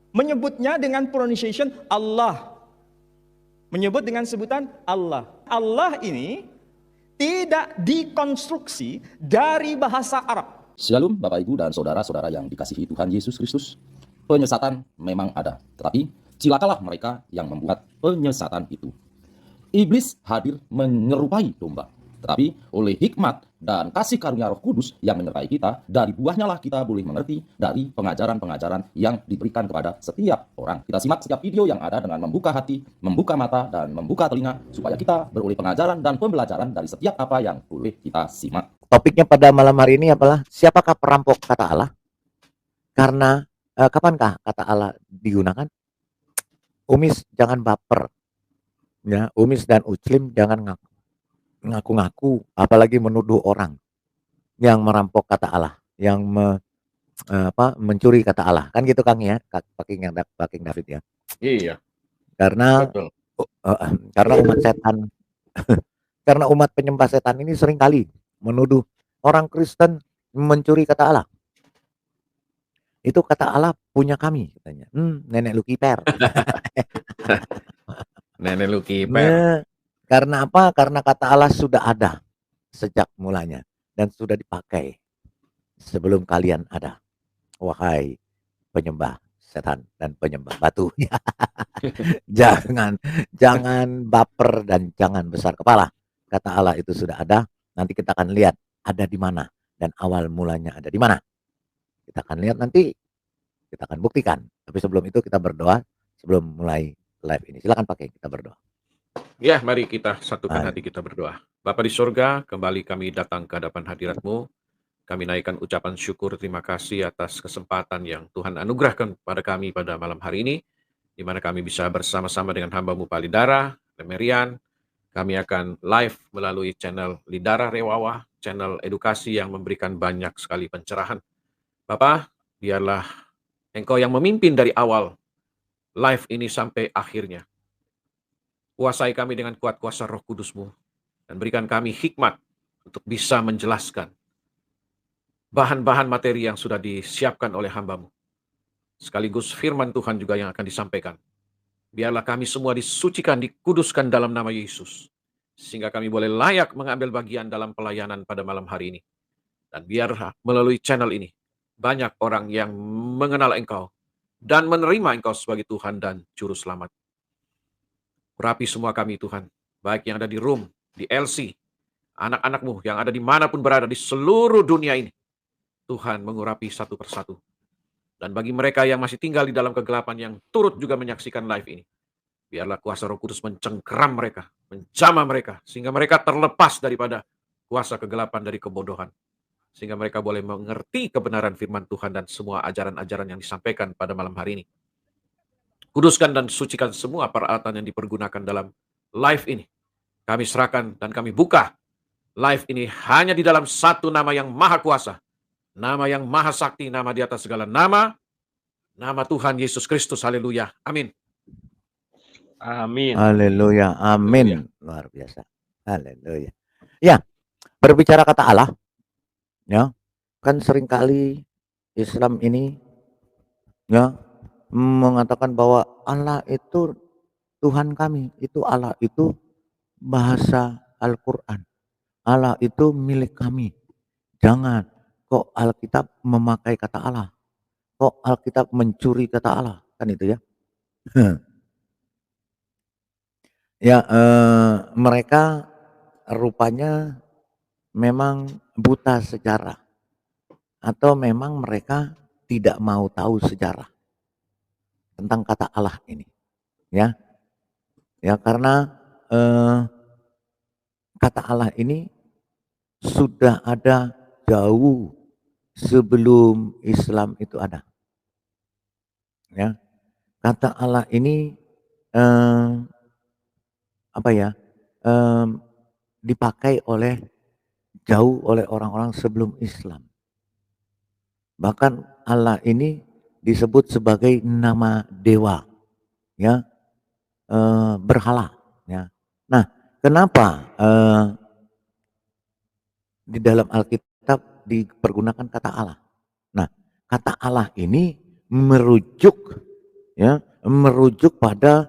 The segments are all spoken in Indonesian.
Menyebutnya dengan pronunciation Allah. Menyebut dengan sebutan Allah. Allah ini tidak dikonstruksi dari bahasa Arab. Shalom Bapak Ibu dan Saudara-saudara yang dikasihi Tuhan Yesus Kristus. Penyesatan memang ada, tetapi cilakalah mereka yang membuat penyesatan itu. Iblis hadir menyerupai domba, tetapi oleh hikmat dan kasih karunia Roh Kudus yang menyertai kita, dari buahnya lah kita boleh mengerti dari pengajaran-pengajaran yang diberikan kepada setiap orang. Kita simak setiap video yang ada dengan membuka hati, membuka mata, dan membuka telinga, supaya kita beroleh pengajaran dan pembelajaran dari setiap apa yang boleh kita simak. Topiknya pada malam hari ini adalah siapakah perampok kata Allah? Karena kapankah kata Allah digunakan? Umis jangan baper, ya. Umis dan Uclim jangan ngaku-ngaku, apalagi menuduh orang yang merampok kata Allah, yang mencuri kata Allah, kan gitu Kang ya, Pak King David ya. Iya. Karena Betul. karena umat setan, karena umat penyembah setan ini seringkali menuduh orang Kristen mencuri kata Allah. Itu kata Allah punya kami katanya. Nenek lu kiper. Nenek lu kiper. Nah, karena apa? Karena kata Allah sudah ada sejak mulanya dan sudah dipakai sebelum kalian ada. Wahai penyembah setan dan penyembah batu. jangan baper dan jangan besar kepala. Kata Allah itu sudah ada. Nanti kita akan lihat ada di mana dan awal mulanya ada di mana. Kita akan lihat nanti, kita akan buktikan. Tapi sebelum itu kita berdoa sebelum mulai live ini. Silakan pakai kita berdoa. Ya, mari kita satukan hati kita berdoa. Bapa di surga, kembali kami datang ke hadapan hadirat-Mu. Kami naikkan ucapan syukur terima kasih atas kesempatan yang Tuhan anugerahkan pada kami pada malam hari ini, di mana kami bisa bersama-sama dengan hamba-Mu Pak Lidara, Lemerian. Kami akan live melalui channel Lidara Rewawa, channel edukasi yang memberikan banyak sekali pencerahan. Bapak, biarlah Engkau yang memimpin dari awal live ini sampai akhirnya. Kuasai kami dengan kuat kuasa Roh Kudus-Mu dan berikan kami hikmat untuk bisa menjelaskan bahan-bahan materi yang sudah disiapkan oleh hamba-Mu. Sekaligus firman Tuhan juga yang akan disampaikan. Biarlah kami semua disucikan, dikuduskan dalam nama Yesus. Sehingga kami boleh layak mengambil bagian dalam pelayanan pada malam hari ini. Dan biar melalui channel ini, banyak orang yang mengenal Engkau dan menerima Engkau sebagai Tuhan dan Juru Selamat. Urapi semua kami Tuhan, baik yang ada di room, di LC, anak-anak-Mu yang ada dimanapun berada di seluruh dunia ini. Tuhan mengurapi satu persatu. Dan bagi mereka yang masih tinggal di dalam kegelapan yang turut juga menyaksikan live ini, biarlah kuasa Roh Kudus mencengkeram mereka, menjamah mereka, sehingga mereka terlepas daripada kuasa kegelapan dari kebodohan. Sehingga mereka boleh mengerti kebenaran firman Tuhan dan semua ajaran-ajaran yang disampaikan pada malam hari ini. Kuduskan dan sucikan semua peralatan yang dipergunakan dalam live ini. Kami serahkan dan kami buka live ini hanya di dalam satu nama yang maha kuasa. Nama yang maha sakti, nama di atas segala nama. Nama Tuhan Yesus Kristus. Haleluya. Amin. Amin. Haleluya. Amin. Luar biasa. Haleluya. Ya, berbicara kata Allah, ya, kan seringkali Islam ini, ya, mengatakan bahwa Allah itu Tuhan kami, itu Allah itu bahasa Al-Quran. Allah itu milik kami. Jangan, kok Alkitab memakai kata Allah? Kok Alkitab mencuri kata Allah? Kan itu ya. Ya, mereka rupanya memang buta sejarah. Atau memang mereka tidak mau tahu sejarah tentang kata Allah ini. Ya, ya karena kata Allah ini sudah ada jauh sebelum Islam itu ada. Ya, kata Allah ini dipakai jauh oleh orang-orang sebelum Islam. Bahkan Allah ini disebut sebagai nama dewa, ya, berhala. Ya. Nah, kenapa di dalam Alkitab dipergunakan kata Allah? Nah, kata Allah ini merujuk ya, merujuk pada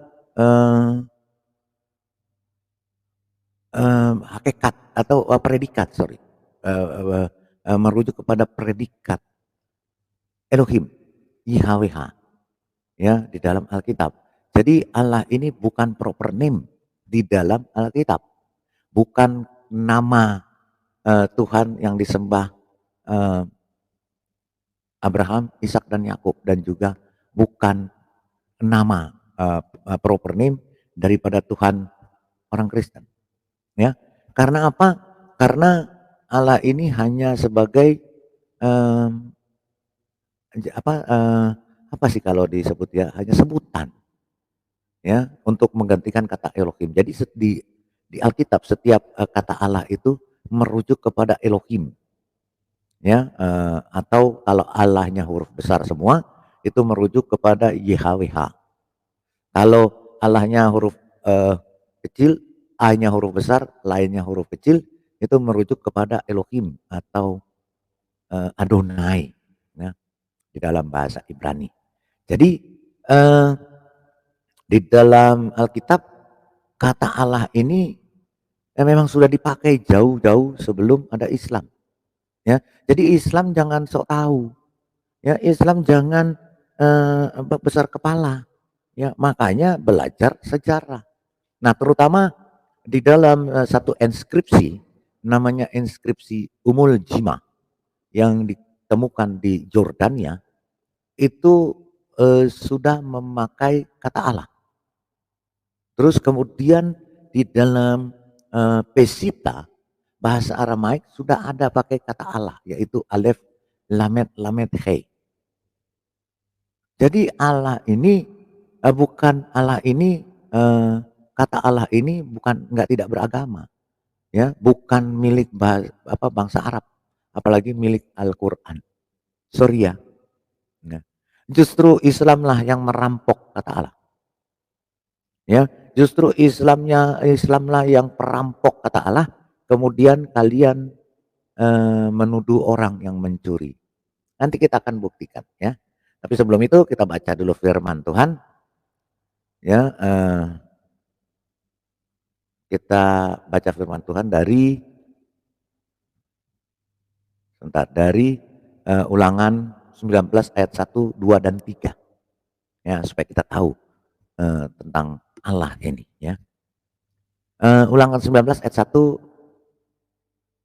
hakikat atau predikat, sorry, merujuk kepada predikat Elohim, YHWH, ya, di dalam Alkitab. Jadi Allah ini bukan proper name di dalam Alkitab, bukan nama Tuhan yang disembah Abraham, Ishak dan Yakub, dan juga bukan nama proper name daripada Tuhan orang Kristen, ya. Karena apa? Karena Allah ini hanya sebagai apa sih kalau disebut, ya, hanya sebutan, ya, untuk menggantikan kata Elohim. Jadi di Alkitab setiap kata Allah itu merujuk kepada Elohim, ya, atau kalau Allahnya huruf besar semua itu merujuk kepada YHWH. Kalau Allahnya huruf kecil, A-nya huruf besar, lainnya huruf kecil, itu merujuk kepada Elohim atau Adonai, ya, di dalam bahasa Ibrani. Jadi di dalam Alkitab kata Allah ini memang sudah dipakai jauh-jauh sebelum ada Islam, ya. Jadi Islam jangan sok tahu, ya, Islam jangan besar kepala, ya, makanya belajar sejarah. Nah, terutama di dalam satu inskripsi, namanya inskripsi Umul Jima yang ditemukan di Jordania, itu sudah memakai kata Allah. Terus kemudian di dalam Pesita, bahasa Aramaik, sudah ada pakai kata Allah, yaitu Alef Lamed Lamed He. Jadi Allah ini bukan Allah ini kata Allah ini bukan tidak beragama, ya, bukan milik bangsa Arab, apalagi milik Al-Qur'an. Sorry ya. Nah, justru Islamlah yang merampok kata Allah. Ya, justru Islamlah yang perampok kata Allah, kemudian kalian menuduh orang yang mencuri. Nanti kita akan buktikan, ya. Tapi sebelum itu kita baca dulu firman Tuhan, ya. Kita baca firman Tuhan dari Ulangan 19 ayat 1, 2 dan 3. Ya, supaya kita tahu tentang Allah ini, ya. Ulangan 19 ayat 1,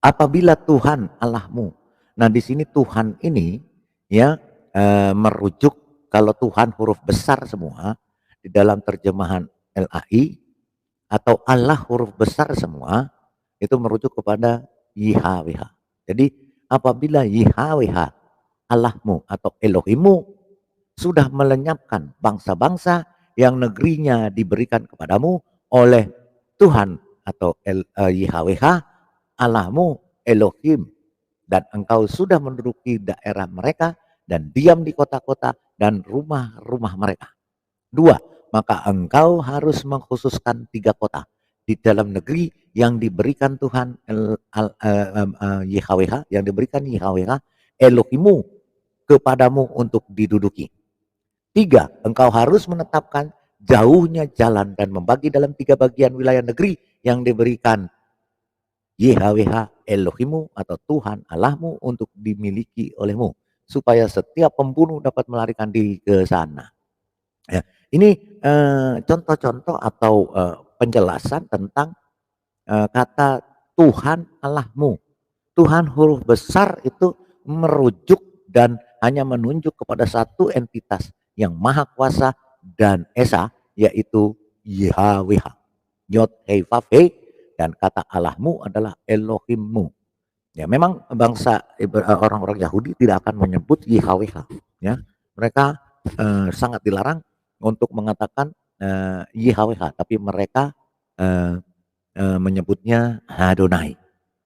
apabila Tuhan Allahmu. Nah, di sini Tuhan ini, ya, merujuk, kalau Tuhan huruf besar semua di dalam terjemahan LAI, atau Allah huruf besar semua, itu merujuk kepada YHWH. Jadi apabila YHWH Allahmu atau Elohimmu sudah melenyapkan bangsa-bangsa yang negerinya diberikan kepadamu oleh Tuhan atau YHWH Allahmu Elohim, dan engkau sudah menduduki daerah mereka dan diam di kota-kota dan rumah-rumah mereka. 2. Maka engkau harus mengkhususkan 3 kota di dalam negeri yang diberikan Tuhan YHWH, yang diberikan YHWH Elohimmu kepadamu untuk diduduki. 3. Engkau harus menetapkan jauhnya jalan dan membagi dalam 3 bagian wilayah negeri yang diberikan YHWH Elohimmu atau Tuhan Allahmu untuk dimiliki olehmu, supaya setiap pembunuh dapat melarikan diri ke sana. Ya, ini contoh-contoh atau penjelasan tentang kata Tuhan Allahmu. Tuhan huruf besar itu merujuk dan hanya menunjuk kepada satu entitas yang maha kuasa dan esa, yaitu YHWH. Yod Hei Vav Hei, dan kata Allahmu adalah Elohimmu. Ya, memang bangsa orang-orang Yahudi tidak akan menyebut YHWH, ya. Mereka sangat dilarang untuk mengatakan YHWH, tapi mereka menyebutnya Adonai,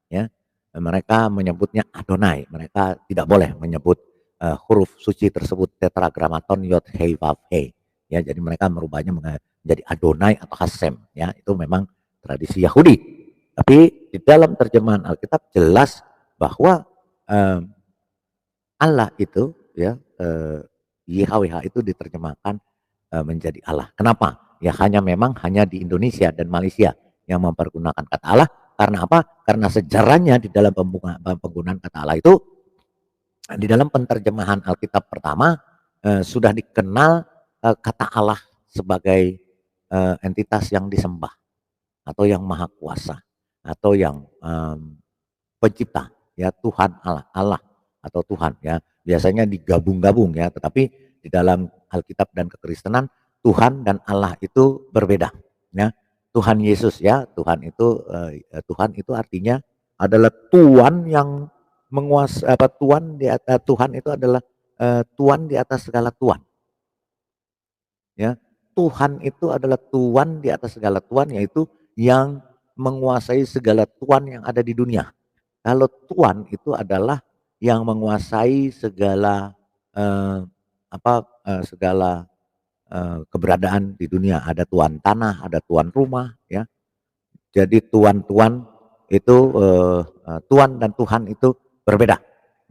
ya. Mereka menyebutnya Adonai. Mereka tidak boleh menyebut huruf suci tersebut tetragramaton Yod Hei Vav Hei, ya. Jadi mereka merubahnya menjadi Adonai atau Hasem, ya. Itu memang tradisi Yahudi. Tapi di dalam terjemahan Alkitab jelas bahwa Allah itu, ya, YHWH itu diterjemahkan menjadi Allah. Kenapa? Ya memang hanya di Indonesia dan Malaysia yang mempergunakan kata Allah. Karena apa? Karena sejarahnya di dalam penggunaan kata Allah itu, di dalam penerjemahan Alkitab pertama sudah dikenal kata Allah sebagai entitas yang disembah atau yang maha kuasa atau yang pencipta, ya, Tuhan Allah atau Tuhan, ya, biasanya digabung-gabung, ya, tetapi di dalam Alkitab dan kekristenan Tuhan dan Allah itu berbeda, ya. Tuhan Yesus, ya, Tuhan itu artinya adalah Tuhan yang menguasai, Tuhan itu adalah Tuhan di atas segala Tuhan, ya. Tuhan itu adalah Tuhan di atas segala Tuhan, yaitu yang menguasai segala Tuhan yang ada di dunia. Kalau Tuhan itu adalah yang menguasai segala segala keberadaan di dunia. Ada tuan tanah, ada tuan rumah, ya. Jadi tuan-tuan itu tuan dan Tuhan itu berbeda,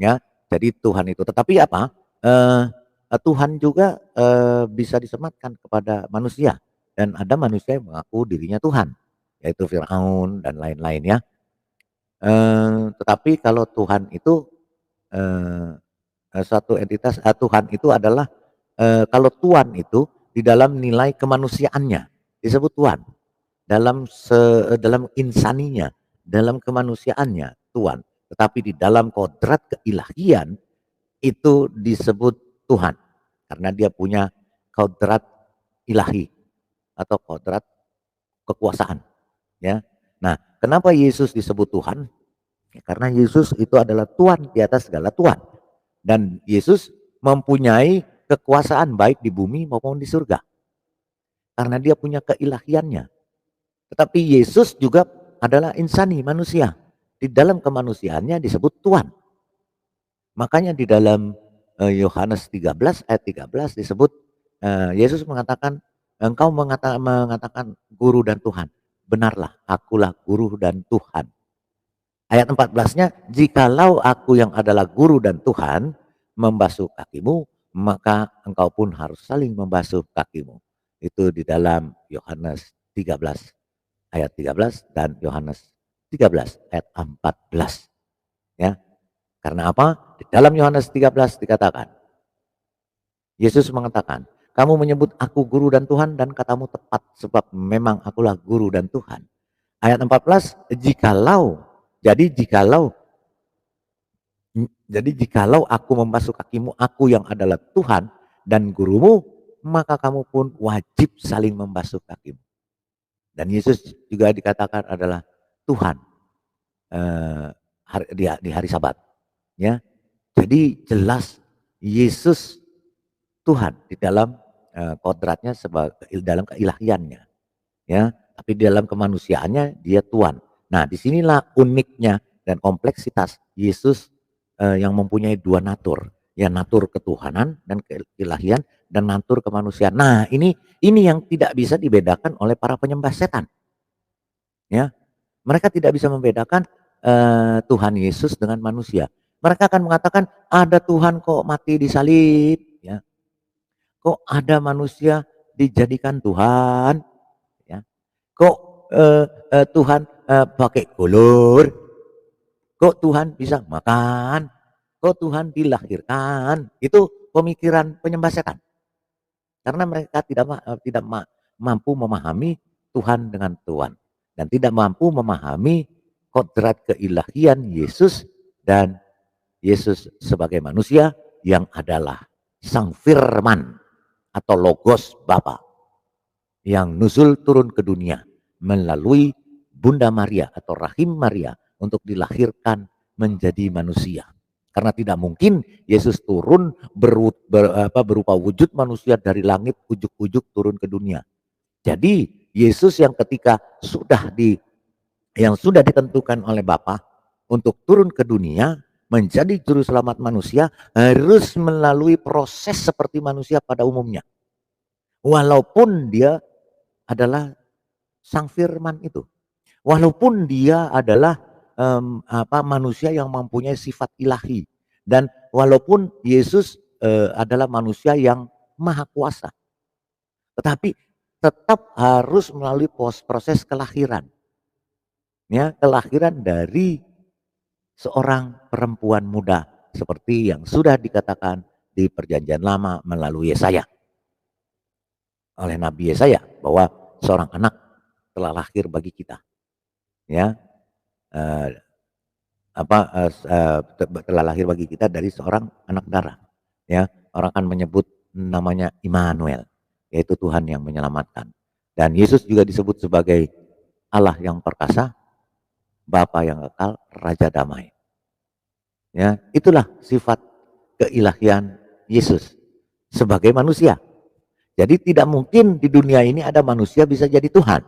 ya. Jadi Tuhan itu, tetapi apa? Tuhan juga bisa disematkan kepada manusia, dan ada manusia yang mengaku dirinya Tuhan, yaitu Firaun dan lain-lain, ya. Tetapi kalau Tuhan itu suatu entitas, Tuhan itu adalah kalau Tuhan itu di dalam nilai kemanusiaannya disebut Tuhan, dalam insaninya, dalam kemanusiaannya Tuhan, tetapi di dalam kodrat keilahian itu disebut Tuhan karena dia punya kodrat ilahi atau kodrat kekuasaan, ya. Nah, kenapa Yesus disebut Tuhan? Ya, karena Yesus itu adalah Tuhan di atas segala Tuhan. Dan Yesus mempunyai kekuasaan baik di bumi maupun di surga. Karena dia punya keilahiannya. Tetapi Yesus juga adalah insani, manusia. Di dalam kemanusiaannya disebut Tuhan. Makanya di dalam Yohanes 13 ayat 13 disebut, Yesus mengatakan, engkau mengatakan guru dan Tuhan. Benarlah, akulah guru dan Tuhan. Ayat 14-nya, jikalau aku yang adalah guru dan Tuhan membasuh kakimu, maka engkau pun harus saling membasuh kakimu. Itu di dalam Yohanes 13 ayat 13 dan Yohanes 13 ayat 14. Ya. Karena apa? Di dalam Yohanes 13 dikatakan, Yesus mengatakan, kamu menyebut aku guru dan Tuhan dan katamu tepat sebab memang akulah guru dan Tuhan. Ayat 14, jikalau aku membasuh kakimu, aku yang adalah Tuhan dan gurumu, maka kamu pun wajib saling membasuh kakimu. Dan Yesus juga dikatakan adalah Tuhan di hari Sabat, ya. Jadi jelas Yesus Tuhan di dalam kodratnya sebagai dalam keilahiannya, ya. Tapi di dalam kemanusiaannya dia Tuhan. Nah, disinilah uniknya dan kompleksitas Yesus yang mempunyai dua natur, ya, natur ketuhanan dan keilahian dan natur kemanusiaan. Nah, ini yang tidak bisa dibedakan oleh para penyembah setan, ya. Mereka tidak bisa membedakan Tuhan Yesus dengan manusia. Mereka akan mengatakan ada Tuhan kok mati di salib, ya. Kok ada manusia dijadikan Tuhan, ya. Kok Tuhan pakai golor? Kok Tuhan bisa makan? Kok Tuhan dilahirkan? Itu pemikiran penyembah setan. Karena mereka tidak mampu memahami Tuhan dengan Tuhan dan tidak mampu memahami kodrat keilahian Yesus dan Yesus sebagai manusia yang adalah Sang Firman atau Logos Bapa yang nusul turun ke dunia melalui Bunda Maria atau rahim Maria untuk dilahirkan menjadi manusia. Karena tidak mungkin Yesus turun berupa wujud manusia dari langit ujuk-ujuk turun ke dunia. Jadi Yesus yang ketika sudah ditentukan oleh Bapa untuk turun ke dunia menjadi juru selamat manusia harus melalui proses seperti manusia pada umumnya. Walaupun dia adalah Sang Firman itu. Walaupun dia adalah manusia yang mempunyai sifat ilahi. Dan walaupun Yesus adalah manusia yang maha kuasa. tetapi tetap harus melalui proses kelahiran. Ya, kelahiran dari seorang perempuan muda seperti yang sudah dikatakan di Perjanjian Lama melalui Yesaya. Oleh Nabi Yesaya bahwa seorang anak telah lahir bagi kita. Ya, eh, telah lahir bagi kita dari seorang anak darah. Ya, orang akan menyebut namanya Immanuel, yaitu Tuhan yang menyelamatkan. Dan Yesus juga disebut sebagai Allah yang perkasa, Bapa yang kekal, Raja damai. Ya, itulah sifat keilahian Yesus sebagai manusia. Jadi tidak mungkin di dunia ini ada manusia bisa jadi Tuhan.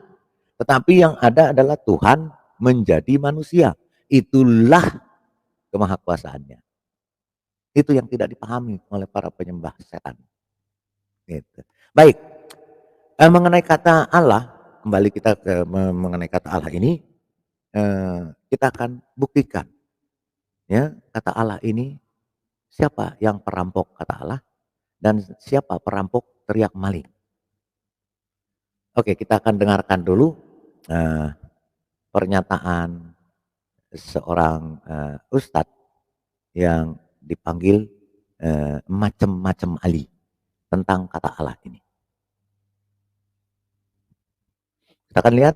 Tetapi yang ada adalah Tuhan menjadi manusia. Itulah kemahakuasaannya. Itu yang tidak dipahami oleh para penyembah setan. Gitu. Baik, mengenai kata Allah, kembali kita ke mengenai kata Allah ini, kita akan buktikan. Ya, kata Allah ini, siapa yang perampok kata Allah, dan siapa perampok teriak maling. Oke, kita akan dengarkan dulu pernyataan seorang ustadz yang dipanggil macam-macam Ali tentang kata Allah ini. Kita akan lihat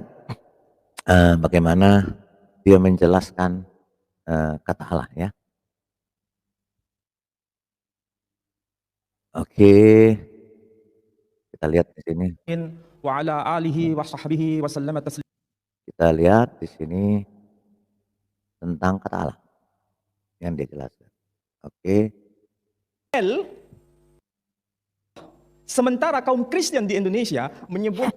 bagaimana dia menjelaskan kata Allah ya. Oke, kita lihat di sini. Wa ala alihi wa sahbihi wa sallama taslima. Kita lihat di sini tentang kata Allah yang dia jelaskan. Oke. Sementara kaum Kristen di Indonesia menyebut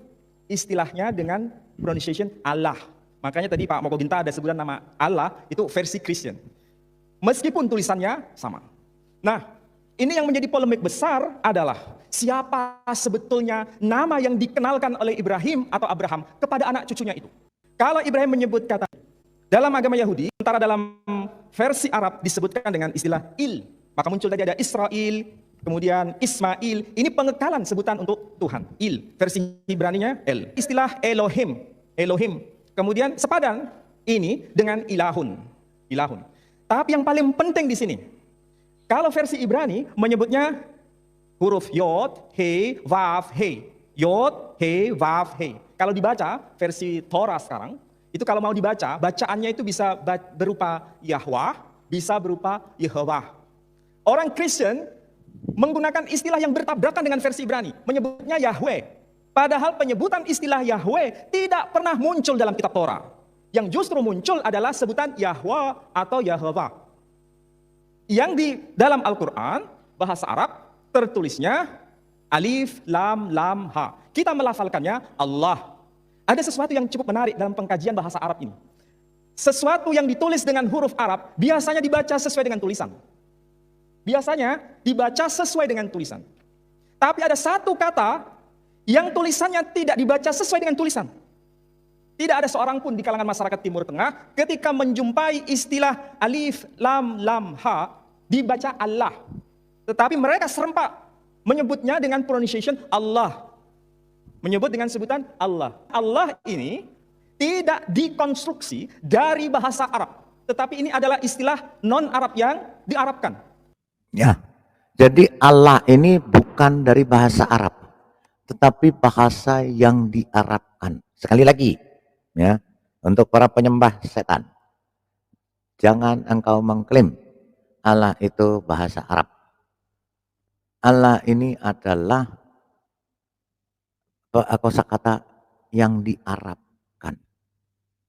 istilahnya dengan pronunciation Allah. Makanya tadi Pak Moko Ginta ada sebutan nama Allah itu versi Kristen. Meskipun tulisannya sama. Nah, ini yang menjadi polemik besar adalah siapa sebetulnya nama yang dikenalkan oleh Ibrahim atau Abraham kepada anak cucunya itu. Kalau Ibrahim menyebut kata dalam agama Yahudi, sementara dalam versi Arab disebutkan dengan istilah Il. Maka muncul tadi ada Israel, kemudian Ismail. Ini pengekalan sebutan untuk Tuhan. Il. Versi Ibraninya El. Istilah Elohim. Elohim. Kemudian sepadan ini dengan ilahun. Ilahun. Tapi yang paling penting di sini, kalau versi Ibrani menyebutnya huruf Yod, He, Vav, He. Yod, He, Vav, He. Kalau dibaca versi Torah sekarang, itu kalau mau dibaca, bacaannya itu bisa berupa Yahwah, bisa berupa Yehovah. Orang Kristen menggunakan istilah yang bertabrakan dengan versi Ibrani, menyebutnya Yahweh. Padahal penyebutan istilah Yahweh tidak pernah muncul dalam kitab Torah. Yang justru muncul adalah sebutan Yahweh atau Yehovah. Yang di dalam Al-Quran, bahasa Arab, tertulisnya Alif, Lam, Lam, Ha. Kita melafalkannya Allah. Ada sesuatu yang cukup menarik dalam pengkajian bahasa Arab ini. Sesuatu yang ditulis dengan huruf Arab, biasanya dibaca sesuai dengan tulisan. Biasanya dibaca sesuai dengan tulisan. Tapi ada satu kata yang tulisannya tidak dibaca sesuai dengan tulisan. Tidak ada seorang pun di kalangan masyarakat Timur Tengah ketika menjumpai istilah Alif, Lam, Lam, Ha, dibaca Allah. Tetapi mereka serempak menyebutnya dengan pronunciation Allah. Menyebut dengan sebutan Allah. Allah ini tidak dikonstruksi dari bahasa Arab. Tetapi ini adalah istilah non-Arab yang diarabkan. Ya, jadi Allah ini bukan dari bahasa Arab, tetapi bahasa yang diarabkan. Sekali lagi, ya, untuk para penyembah setan, jangan engkau mengklaim Allah itu bahasa Arab. Allah ini adalah kosakata yang diarabkan.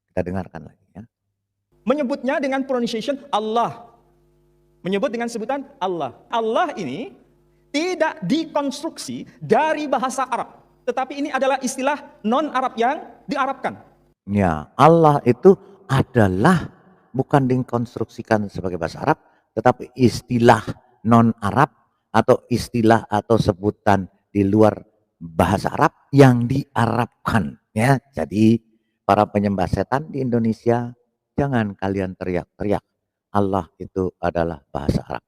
Kita dengarkan lagi ya. Menyebutnya dengan pronunciation Allah. Menyebut dengan sebutan Allah. Allah ini tidak dikonstruksi dari bahasa Arab. Tetapi ini adalah istilah non-Arab yang diarabkan. Ya, Allah itu adalah bukan dikonstruksikan sebagai bahasa Arab, tetapi istilah non-Arab atau istilah atau sebutan di luar bahasa Arab yang diarabkan. Ya, jadi para penyembah setan di Indonesia, jangan kalian teriak-teriak Allah itu adalah bahasa Arab.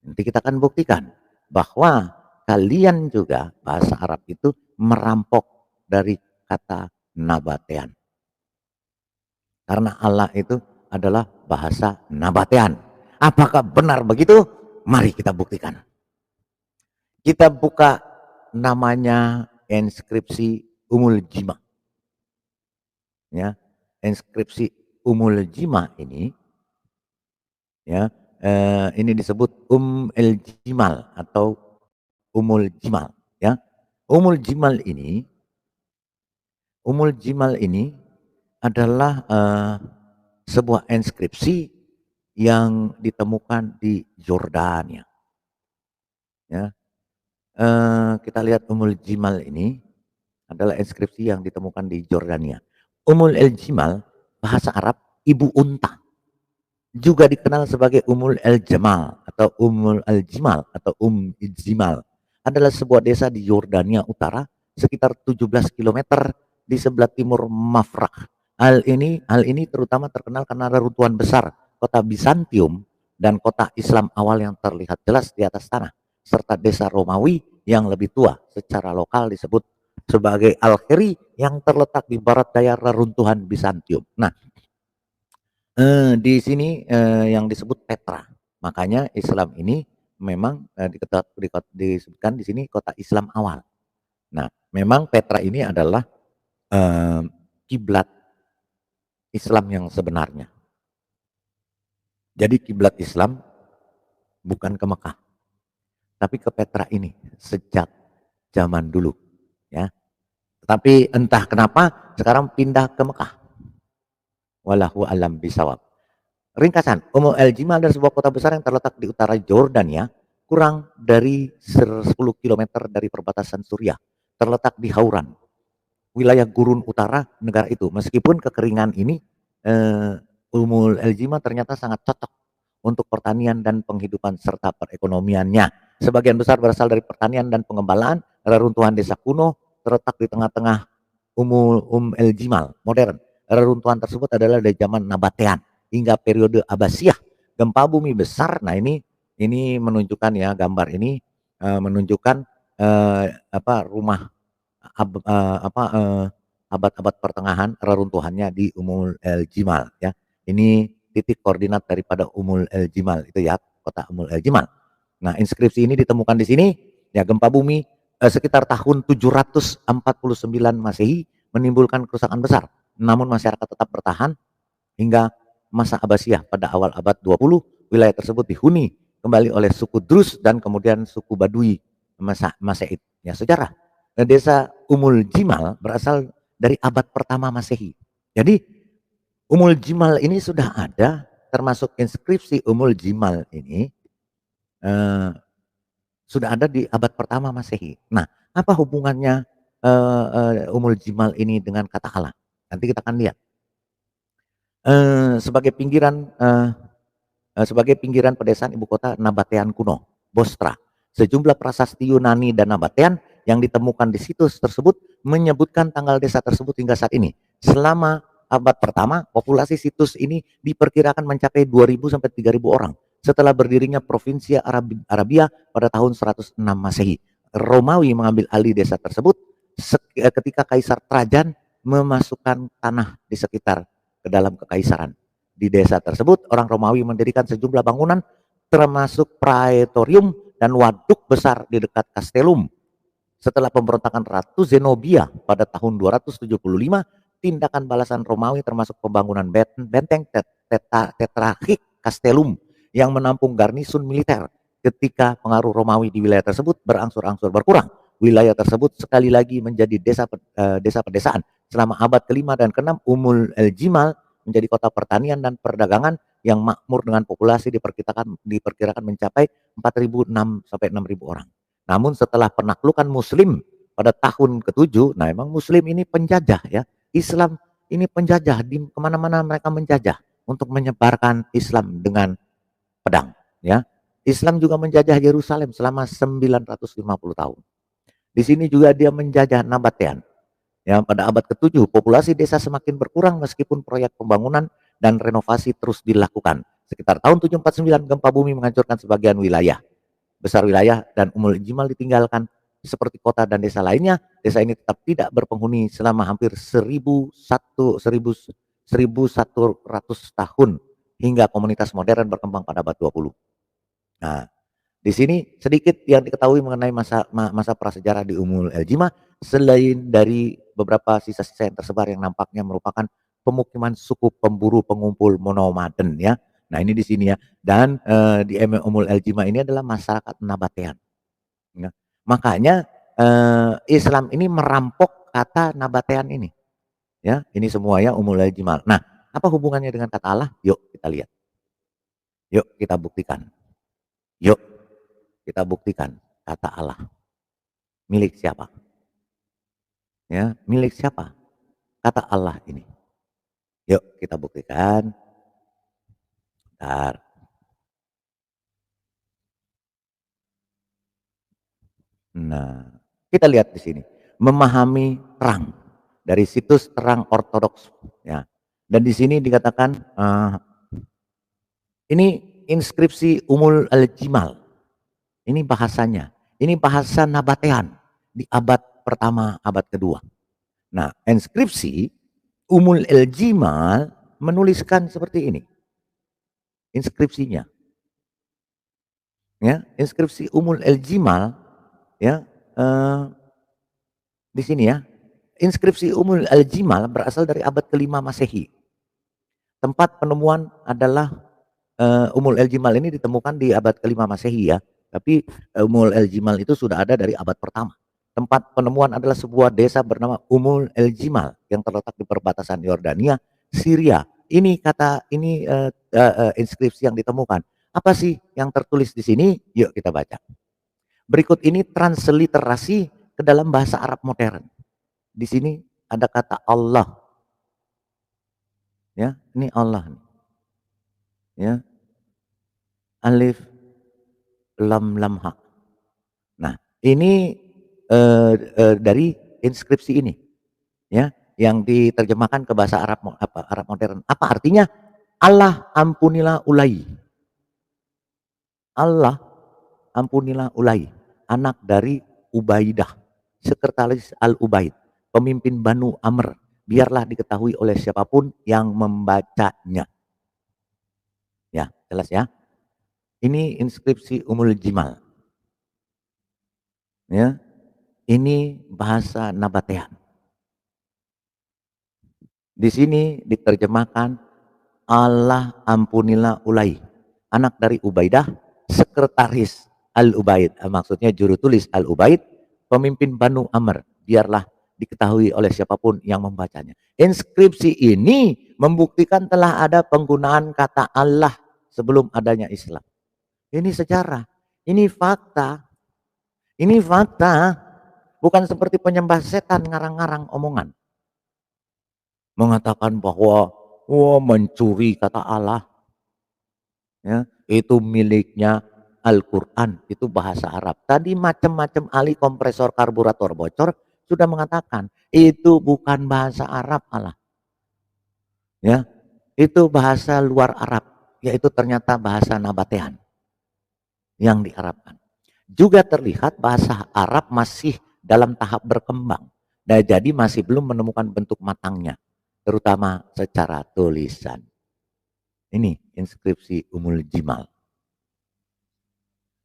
Nanti kita akan buktikan bahwa kalian juga bahasa Arab itu merampok dari kata nabatean. Karena Allah itu adalah bahasa nabatean. Apakah benar begitu? Mari kita buktikan. Kita buka namanya inskripsi Umul Jima. Ya, inskripsi Umul Jima ini, ya, ini disebut El Jimal atau Umul Jimal. Ya, Umul Jimal ini adalah sebuah inskripsi yang ditemukan di Yordania. Ya, kita lihat Umul Jimal ini adalah inskripsi yang ditemukan di Yordania. Umul El Jimal, bahasa Arab ibu unta, juga dikenal sebagai Umul El Jamal atau Umul El Jimal atau Jimal, adalah sebuah desa di Yordania Utara sekitar 17 km di sebelah timur Mafraq. Hal ini terutama terkenal karena reruntuhan besar kota Bizantium dan kota Islam awal yang terlihat jelas di atas tanah, serta desa Romawi yang lebih tua secara lokal disebut sebagai Al-Kheri yang terletak di barat daya reruntuhan Bizantium. Nah, di sini yang disebut Petra. Makanya Islam ini memang disebutkan di sini kota Islam awal. Nah, memang Petra ini adalah kiblat Islam yang sebenarnya. Jadi kiblat Islam bukan ke Mekah, tapi ke Petra ini sejak zaman dulu, ya. Tapi entah kenapa sekarang pindah ke Mekah. Wallahu alam bisawab. Ringkasan, El Jimal adalah sebuah kota besar yang terletak di utara Yordania, kurang dari 10 km dari perbatasan Suriah, terletak di Hauran, wilayah gurun utara negara itu. Meskipun kekeringan ini, El Jimal ternyata sangat cocok untuk pertanian dan penghidupan serta perekonomiannya. Sebagian besar berasal dari pertanian dan pengembalaan. Reruntuhan desa kuno terletak di tengah-tengah El Jimal modern. Reruntuhan tersebut adalah dari zaman Nabatean hingga periode Abbasiyah. Gempa bumi besar. Nah, ini menunjukkan, ya, gambar ini menunjukkan rumah abad-abad pertengahan reruntuhannya di El Jimal, ya. Ini titik koordinat daripada El Jimal itu, ya, kota El Jimal. Nah, inskripsi ini ditemukan di sini, ya. Gempa bumi sekitar tahun 749 Masehi menimbulkan kerusakan besar. Namun masyarakat tetap bertahan hingga masa Abbasiyah pada awal abad 20. Wilayah tersebut dihuni kembali oleh suku Drus dan kemudian suku Badui Maseid. Ya, sejarah desa Jimal berasal dari abad pertama Masehi. Jadi Jimal ini sudah ada, termasuk inskripsi Jimal ini sudah ada di abad pertama Masehi. Nah, apa hubungannya Jimal ini dengan kata Allah? Nanti kita akan lihat. Sebagai pinggiran pedesaan ibu kota Nabatean kuno, Bostra. Sejumlah prasasti Yunani dan Nabatean yang ditemukan di situs tersebut menyebutkan tanggal desa tersebut hingga saat ini. Selama abad pertama, populasi situs ini diperkirakan mencapai 2.000 sampai 3.000 orang. Setelah berdirinya Provinsi Arabia pada tahun 106 Masehi, Romawi mengambil alih desa tersebut ketika Kaisar Trajan memasukkan tanah di sekitar ke dalam kekaisaran. Di desa tersebut, orang Romawi mendirikan sejumlah bangunan termasuk praetorium dan waduk besar di dekat Castellum. Setelah pemberontakan Ratu Zenobia pada tahun 275, tindakan balasan Romawi termasuk pembangunan benteng Tetrarchik Castellum yang menampung garnisun militer. Ketika pengaruh Romawi di wilayah tersebut berangsur-angsur berkurang, wilayah tersebut sekali lagi menjadi desa pedesaan. Selama abad ke-5 dan ke-6, El Jimal menjadi kota pertanian dan perdagangan yang makmur dengan populasi diperkirakan mencapai 4.006 sampai 6.000 orang. Namun setelah penaklukan Muslim pada tahun ke-7, nah emang Muslim ini penjajah, ya. Islam ini penjajah, di kemana-mana mereka menjajah untuk menyebarkan Islam dengan pedang, ya. Islam juga menjajah Yerusalem selama 950 tahun. Di sini juga dia menjajah Nabatean. Ya, pada abad ke-7, populasi desa semakin berkurang meskipun proyek pembangunan dan renovasi terus dilakukan. Sekitar tahun 749, gempa bumi menghancurkan sebagian wilayah. Besar wilayah dan Jimal ditinggalkan seperti kota dan desa lainnya, desa ini tetap tidak berpenghuni selama hampir 1100 tahun hingga komunitas modern berkembang pada abad 20. Nah, di sini sedikit yang diketahui mengenai masa prasejarah di Umul El Jimah, selain dari beberapa sisa-sisa yang tersebar yang nampaknya merupakan pemukiman suku pemburu pengumpul monomaden ya. Nah, ini di sini ya. Dan di Umul El Jimah ini adalah masyarakat Nabatean. Ya. Makanya Islam ini merampok kata Nabatean ini. Ya, ini semua ya Umul El Jimah. Nah, apa hubungannya dengan kata Allah? Yuk kita lihat. Yuk kita buktikan. Yuk kita buktikan kata Allah. Milik siapa? Ya, milik siapa? Kata Allah ini. Yuk kita buktikan. Bentar. Nah, kita lihat di sini. Memahami terang dari situs terang ortodoks ya. Dan di sini dikatakan ini inskripsi Umul Al-Jimal. Ini bahasanya. Ini bahasa Nabatean di abad pertama, abad kedua. Nah, inskripsi Umul El-Jimal menuliskan seperti ini. Inskripsinya. Ya, inskripsi Umul El-Jimal ya, di sini ya. Inskripsi Umul El-Jimal berasal dari abad kelima Masehi. Tempat penemuan adalah Umul El-Jimal ini ditemukan di abad kelima Masehi ya. Tapi Umul El-Jimal itu sudah ada dari abad pertama. Tempat penemuan adalah sebuah desa bernama Umul El-Jimal yang terletak di perbatasan Yordania, Syria. Ini inskripsi yang ditemukan. Apa sih yang tertulis di sini? Yuk kita baca. Berikut ini transliterasi ke dalam bahasa Arab modern. Di sini ada kata Allah. Ya, ini Allah. Ya. Alif lam lam ha. Nah, ini dari inskripsi ini ya, yang diterjemahkan ke bahasa Arab modern. Apa artinya? Allah ampunilah ulai. Allah ampunilah ulai, anak dari Ubaidah, sekretaris Al-Ubaid, pemimpin Banu Amr, biarlah diketahui oleh siapapun yang membacanya. Ya, jelas ya. Ini inskripsi Umul Jimal. Ya. Ini bahasa Nabatean. Di sini diterjemahkan Allah ampunilah ulai, anak dari Ubaidah, sekretaris Al-Ubaid. Maksudnya juru tulis Al-Ubaid, pemimpin Banu Amr, biarlah diketahui oleh siapapun yang membacanya. Inskripsi ini membuktikan telah ada penggunaan kata Allah sebelum adanya Islam. Ini sejarah, ini fakta. Ini fakta, bukan seperti penyembah setan ngarang-ngarang omongan. Mengatakan bahwa mencuri kata Allah. Ya, itu miliknya Al-Quran, itu bahasa Arab. Tadi macam-macam ahli kompresor karburator bocor sudah mengatakan itu bukan bahasa Arab Allah. Ya, itu bahasa luar Arab, yaitu ternyata bahasa Nabatean yang diarabkan. Juga terlihat bahasa Arab masih dalam tahap berkembang. Dan jadi masih belum menemukan bentuk matangnya, terutama secara tulisan. Ini inskripsi Umul Jimal.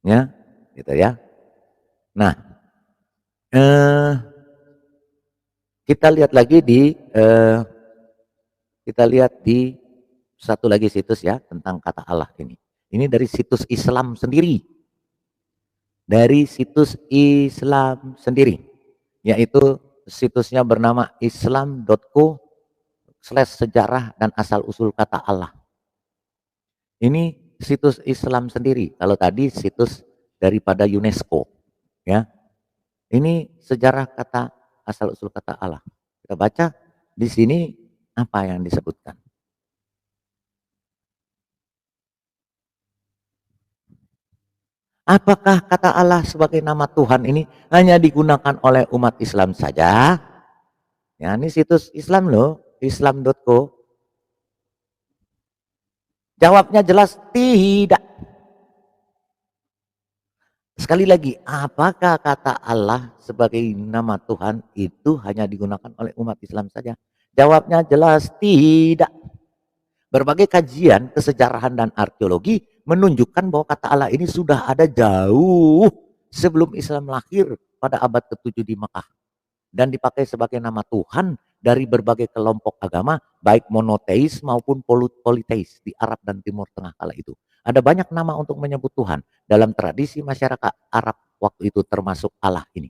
Ya, gitu ya. Nah, kita lihat lagi di satu lagi situs ya tentang kata Allah ini. Ini dari situs Islam sendiri. Dari situs Islam sendiri, yaitu situsnya bernama islam.co/sejarah dan asal usul kata Allah. Ini situs Islam sendiri. Kalau tadi situs daripada UNESCO, ya. Ini sejarah kata asal usul kata Allah. Kita baca di sini apa yang disebutkan. Apakah kata Allah sebagai nama Tuhan ini hanya digunakan oleh umat Islam saja? Ya, ini situs Islam loh, islam.co. Jawabnya jelas tidak. Sekali lagi, apakah kata Allah sebagai nama Tuhan itu hanya digunakan oleh umat Islam saja? Jawabnya jelas tidak. Berbagai kajian kesejarahan dan arkeologi menunjukkan bahwa kata Allah ini sudah ada jauh sebelum Islam lahir pada abad ke-7 di Mekah. Dan dipakai sebagai nama Tuhan dari berbagai kelompok agama, baik monoteis maupun politeis di Arab dan Timur Tengah kala itu. Ada banyak nama untuk menyebut Tuhan dalam tradisi masyarakat Arab waktu itu, termasuk Allah ini.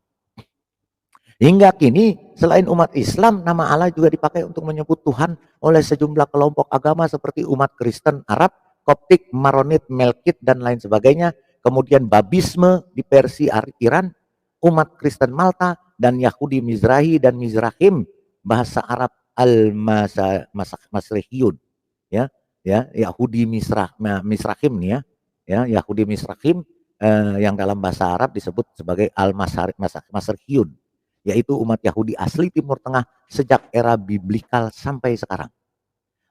Hingga kini selain umat Islam, nama Allah juga dipakai untuk menyebut Tuhan oleh sejumlah kelompok agama seperti umat Kristen Arab, Koptik, Maronit, Melkit, dan lain sebagainya. Kemudian Babisme di Persia, Iran, umat Kristen Malta, dan Yahudi Mizrahi dan Mizrahim, bahasa Arab Al-Masrihiyun, ya, Yahudi Mizrahim nih ya, Yahudi Mizrahim yang dalam bahasa Arab disebut sebagai Al-Masrihiyun, yaitu umat Yahudi asli Timur Tengah sejak era biblikal sampai sekarang.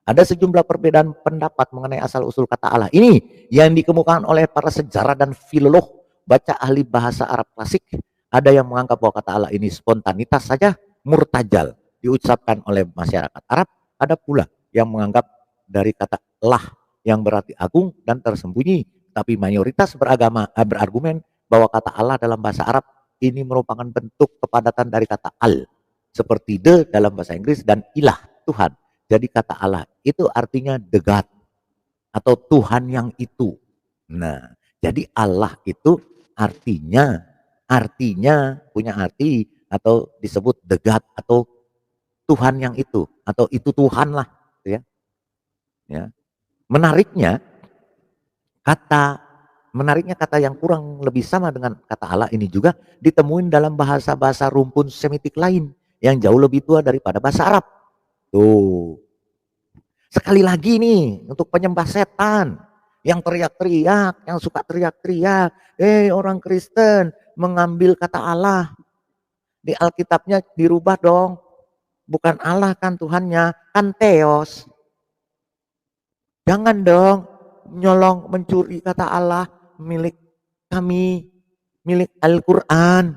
Ada sejumlah perbedaan pendapat mengenai asal-usul kata Allah ini yang dikemukakan oleh para sejarah dan filolog, baca ahli bahasa Arab klasik. Ada yang menganggap bahwa kata Allah ini spontanitas saja, murtajal, diucapkan oleh masyarakat Arab. Ada pula yang menganggap dari kata lah yang berarti agung dan tersembunyi. Tapi mayoritas berargumen bahwa kata Allah dalam bahasa Arab ini merupakan bentuk kepadatan dari kata al, seperti the dalam bahasa Inggris dan ilah, Tuhan. Jadi kata Allah itu artinya the God atau Tuhan yang itu. Nah, jadi Allah itu artinya punya arti atau disebut the God atau Tuhan yang itu atau itu Tuhan lah, ya. Ya. Menariknya kata yang kurang lebih sama dengan kata Allah ini juga ditemuin dalam bahasa-bahasa rumpun Semitik lain yang jauh lebih tua daripada bahasa Arab. Tuh. Sekali lagi nih untuk penyembah setan yang teriak-teriak, yang suka teriak-teriak, orang Kristen mengambil kata Allah di Alkitabnya dirubah dong. Bukan Allah kan Tuhannya, kan Theos. Jangan dong nyolong mencuri kata Allah milik kami, milik Al-Quran.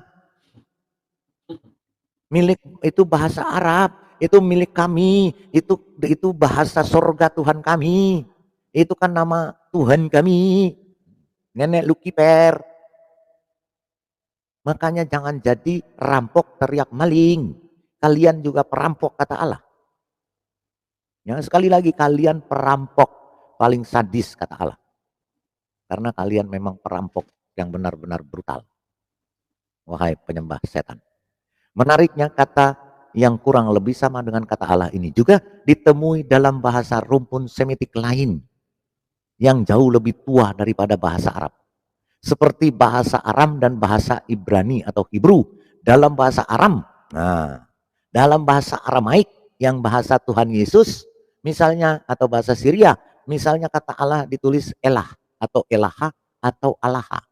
Milik itu bahasa Arab, itu milik kami, itu bahasa sorga Tuhan kami. Itu kan nama Tuhan kami. Nenek Lucifer. Makanya jangan jadi rampok teriak maling. Kalian juga perampok kata Allah. Ya, sekali lagi kalian perampok paling sadis kata Allah. Karena kalian memang perampok yang benar-benar brutal. Wahai penyembah setan. Menariknya kata yang kurang lebih sama dengan kata Allah ini juga ditemui dalam bahasa rumpun Semitik lain yang jauh lebih tua daripada bahasa Arab. Seperti bahasa Aram dan bahasa Ibrani atau Hebrew. Dalam bahasa Aram, dalam bahasa Aramaik yang bahasa Tuhan Yesus misalnya atau bahasa Syria, misalnya kata Allah ditulis elah atau elaha atau alaha.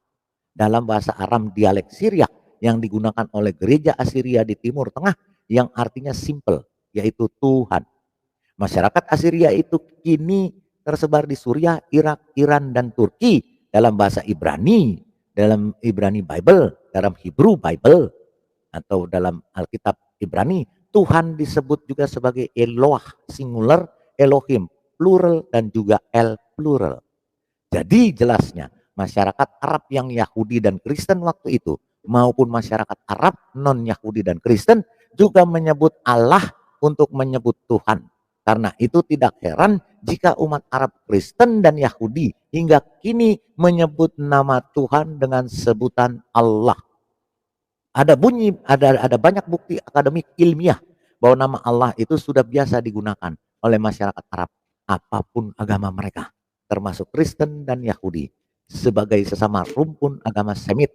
Dalam bahasa Aram dialek Syriak yang digunakan oleh gereja Assyria di Timur Tengah yang artinya simple, yaitu Tuhan. Masyarakat Assyria itu kini tersebar di Suriah, Irak, Iran, dan Turki dalam bahasa Ibrani, dalam Ibrani Bible, dalam Hebrew Bible, atau dalam Alkitab Ibrani. Tuhan disebut juga sebagai Eloah, singular, Elohim, plural, dan juga El plural. Jadi jelasnya, masyarakat Arab yang Yahudi dan Kristen waktu itu maupun masyarakat Arab non-Yahudi dan Kristen juga menyebut Allah untuk menyebut Tuhan. Karena itu tidak heran jika umat Arab Kristen dan Yahudi hingga kini menyebut nama Tuhan dengan sebutan Allah. Ada banyak bukti akademik ilmiah bahwa nama Allah itu sudah biasa digunakan oleh masyarakat Arab apapun agama mereka, termasuk Kristen dan Yahudi, sebagai sesama rumpun agama Semit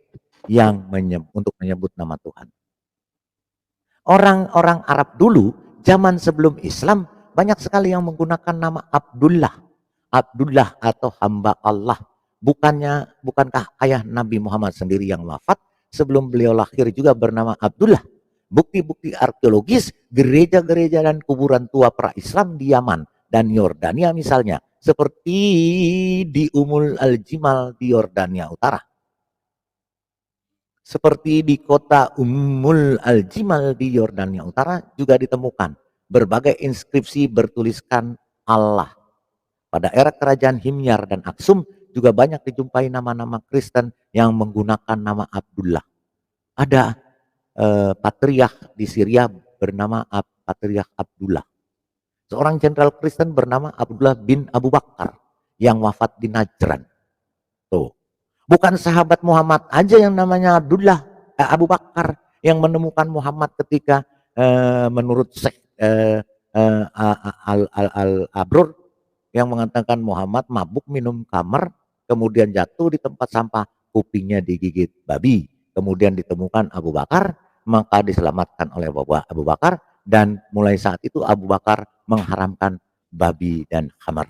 yang untuk menyebut nama Tuhan. Orang-orang Arab dulu, zaman sebelum Islam, banyak sekali yang menggunakan nama Abdullah. Abdullah atau hamba Allah. Bukankah ayah Nabi Muhammad sendiri yang wafat sebelum beliau lahir juga bernama Abdullah? Bukti-bukti arkeologis, gereja-gereja dan kuburan tua pra-Islam di Yaman dan Yordania misalnya, seperti di Umul Al-Jimal di Yordania Utara. Seperti di kota Ummul Al-Jimal di Yordania Utara juga ditemukan berbagai inskripsi bertuliskan Allah. Pada era kerajaan Himyar dan Aksum juga banyak dijumpai nama-nama Kristen yang menggunakan nama Abdullah. Ada patriark di Syria bernama Patriark Abdullah. Seorang jenderal Kristen bernama Abdullah bin Abu Bakar yang wafat di Najran. Tuh. Bukan sahabat Muhammad aja yang namanya Abu Bakar yang menemukan Muhammad ketika menurut Syekh Al-Abrur yang mengatakan Muhammad mabuk minum kamar, kemudian jatuh di tempat sampah, kupingnya digigit babi. Kemudian ditemukan Abu Bakar, maka diselamatkan oleh Abu Bakar, dan mulai saat itu Abu Bakar mengharamkan babi dan khamar.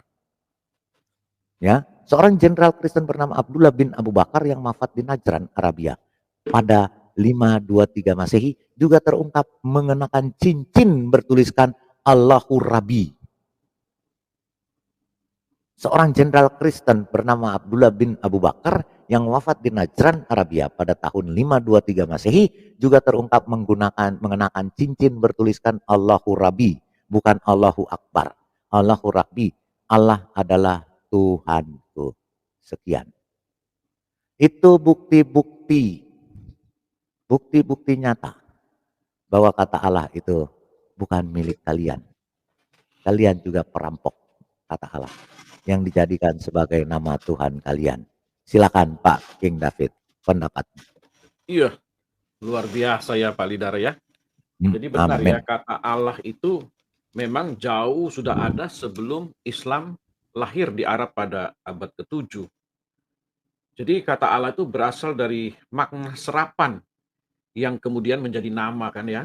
Ya, seorang jenderal Kristen bernama Abdullah bin Abu Bakar yang wafat di Najran, Arabia pada 523 Masehi juga terungkap mengenakan cincin bertuliskan Allahu Rabbi. Seorang jenderal Kristen bernama Abdullah bin Abu Bakar yang wafat di Najran, Arabia pada tahun 523 Masehi juga terungkap mengenakan cincin bertuliskan Allahu Rabbi, bukan Allahu Akbar. Allahu Rabbi, Allah adalah Tuhanku. Sekian. Itu bukti-bukti nyata bahwa kata Allah itu bukan milik kalian. Kalian juga perampok kata Allah yang dijadikan sebagai nama Tuhan kalian. Silakan Pak King David, pendapat. Iya, luar biasa ya Pak Lidara ya. Jadi benar ya, kata Allah itu memang jauh sudah ada sebelum Islam lahir di Arab pada abad ke-7. Jadi kata Allah itu berasal dari makna serapan yang kemudian menjadi nama kan ya.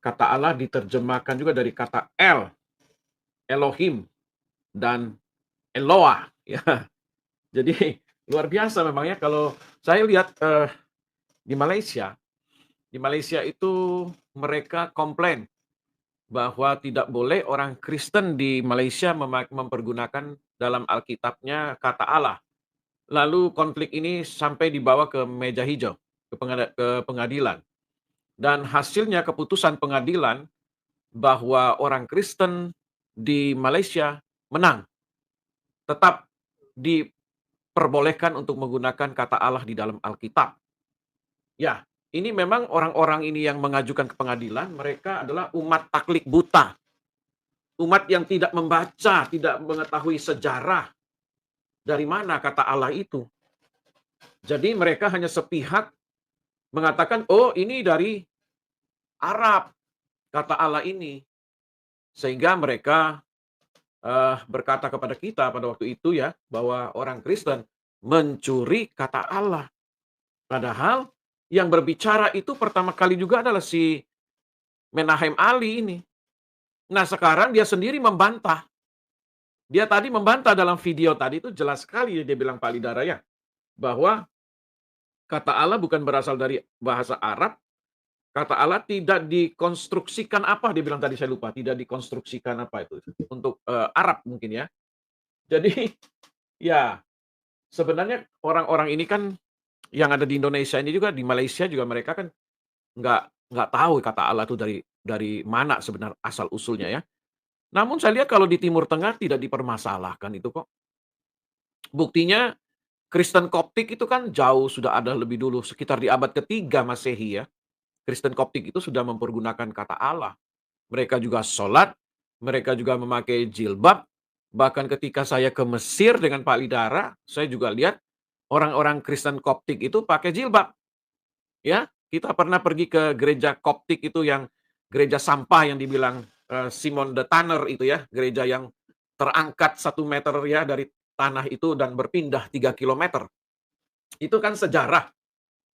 Kata Allah diterjemahkan juga dari kata Elohim, dan Eloah. Ya. Jadi luar biasa memang ya kalau saya lihat di Malaysia itu mereka komplain bahwa tidak boleh orang Kristen di Malaysia mempergunakan dalam Alkitabnya kata Allah. Lalu konflik ini sampai dibawa ke meja hijau, ke pengadilan. Dan hasilnya keputusan pengadilan bahwa orang Kristen di Malaysia menang. Tetap diperbolehkan untuk menggunakan kata Allah di dalam Alkitab. Ya, ini memang orang-orang ini yang mengajukan ke pengadilan, mereka adalah umat taklid buta. Umat yang tidak membaca, tidak mengetahui sejarah dari mana kata Allah itu. Jadi mereka hanya sepihak mengatakan, oh ini dari Arab, kata Allah ini. Sehingga mereka berkata kepada kita pada waktu itu ya, bahwa orang Kristen mencuri kata Allah. Padahal yang berbicara itu pertama kali juga adalah si Menahem Ali ini. Nah sekarang dia sendiri membantah. Dia tadi membantah dalam video tadi itu jelas sekali dia bilang Pak Lidara ya. Bahwa kata Allah bukan berasal dari bahasa Arab. Kata Allah tidak dikonstruksikan apa, dia bilang tadi saya lupa. Tidak dikonstruksikan apa itu. Untuk Arab mungkin ya. Jadi ya sebenarnya orang-orang ini kan yang ada di Indonesia ini juga, di Malaysia juga mereka kan nggak tahu kata Allah itu dari mana sebenarnya asal usulnya ya. Namun saya lihat kalau di Timur Tengah tidak dipermasalahkan itu kok. Buktinya Kristen Koptik itu kan jauh sudah ada lebih dulu, sekitar di abad ketiga Masehi ya. Kristen Koptik itu sudah mempergunakan kata Allah. Mereka juga sholat, mereka juga memakai jilbab. Bahkan ketika saya ke Mesir dengan Pak Lidara, saya juga lihat orang-orang Kristen Koptik itu pakai jilbab. Ya, kita pernah pergi ke gereja Koptik itu yang gereja sampah yang dibilang Simon the Tanner itu ya, gereja yang terangkat 1 meter ya dari tanah itu dan berpindah 3 kilometer. Itu kan sejarah.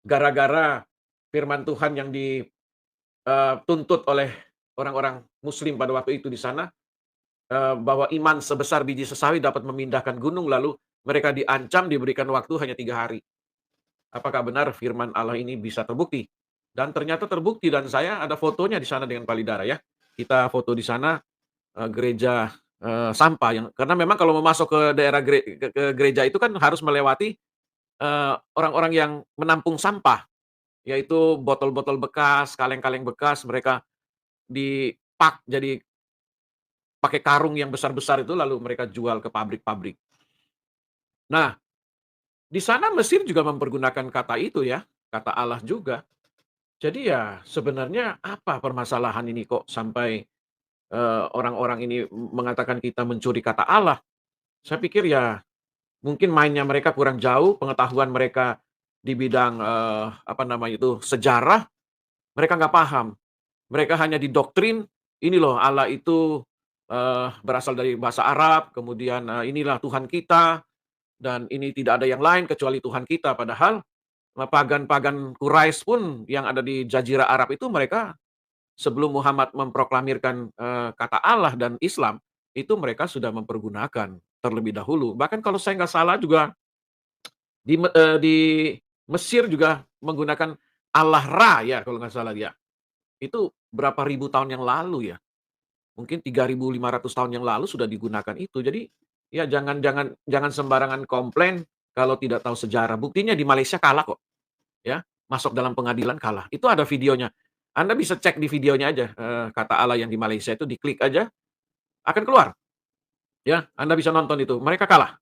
Gara-gara firman Tuhan yang dituntut oleh orang-orang Muslim pada waktu itu di sana, bahwa iman sebesar biji sesawi dapat memindahkan gunung, lalu mereka diancam diberikan waktu hanya 3 hari. Apakah benar firman Allah ini bisa terbukti? Dan ternyata terbukti, dan saya ada fotonya di sana dengan Pak Lidara ya. Kita foto di sana gereja sampah yang karena memang kalau mau masuk ke daerah ke gereja itu kan harus melewati orang-orang yang menampung sampah, yaitu botol-botol bekas, kaleng-kaleng bekas, mereka dipak jadi pakai karung yang besar-besar itu lalu mereka jual ke pabrik-pabrik. Nah, di sana Mesir juga mempergunakan kata itu ya, kata Allah juga. Jadi ya sebenarnya apa permasalahan ini kok sampai, orang-orang ini mengatakan kita mencuri kata Allah? Saya pikir ya mungkin mainnya mereka kurang jauh, pengetahuan mereka di bidang, apa namanya itu, sejarah, mereka nggak paham. Mereka hanya didoktrin, ini loh Allah itu, berasal dari bahasa Arab, kemudian, inilah Tuhan kita, dan ini tidak ada yang lain kecuali Tuhan kita. Padahal, pagan-pagan Quraisy pun yang ada di Jazirah Arab itu mereka sebelum Muhammad memproklamirkan, kata Allah dan Islam, itu mereka sudah mempergunakan terlebih dahulu. Bahkan kalau saya nggak salah juga di Mesir juga menggunakan Allah Ra ya kalau nggak salah ya. Itu berapa ribu tahun yang lalu ya, mungkin 3.500 tahun yang lalu sudah digunakan itu. Jadi, ya jangan jangan jangan sembarangan komplain kalau tidak tahu sejarah. Buktinya di Malaysia kalah kok, ya. Masuk dalam pengadilan kalah. Itu ada videonya. Anda bisa cek di videonya aja, kata Allah yang di Malaysia itu diklik aja, akan keluar, ya. Anda bisa nonton itu, mereka kalah.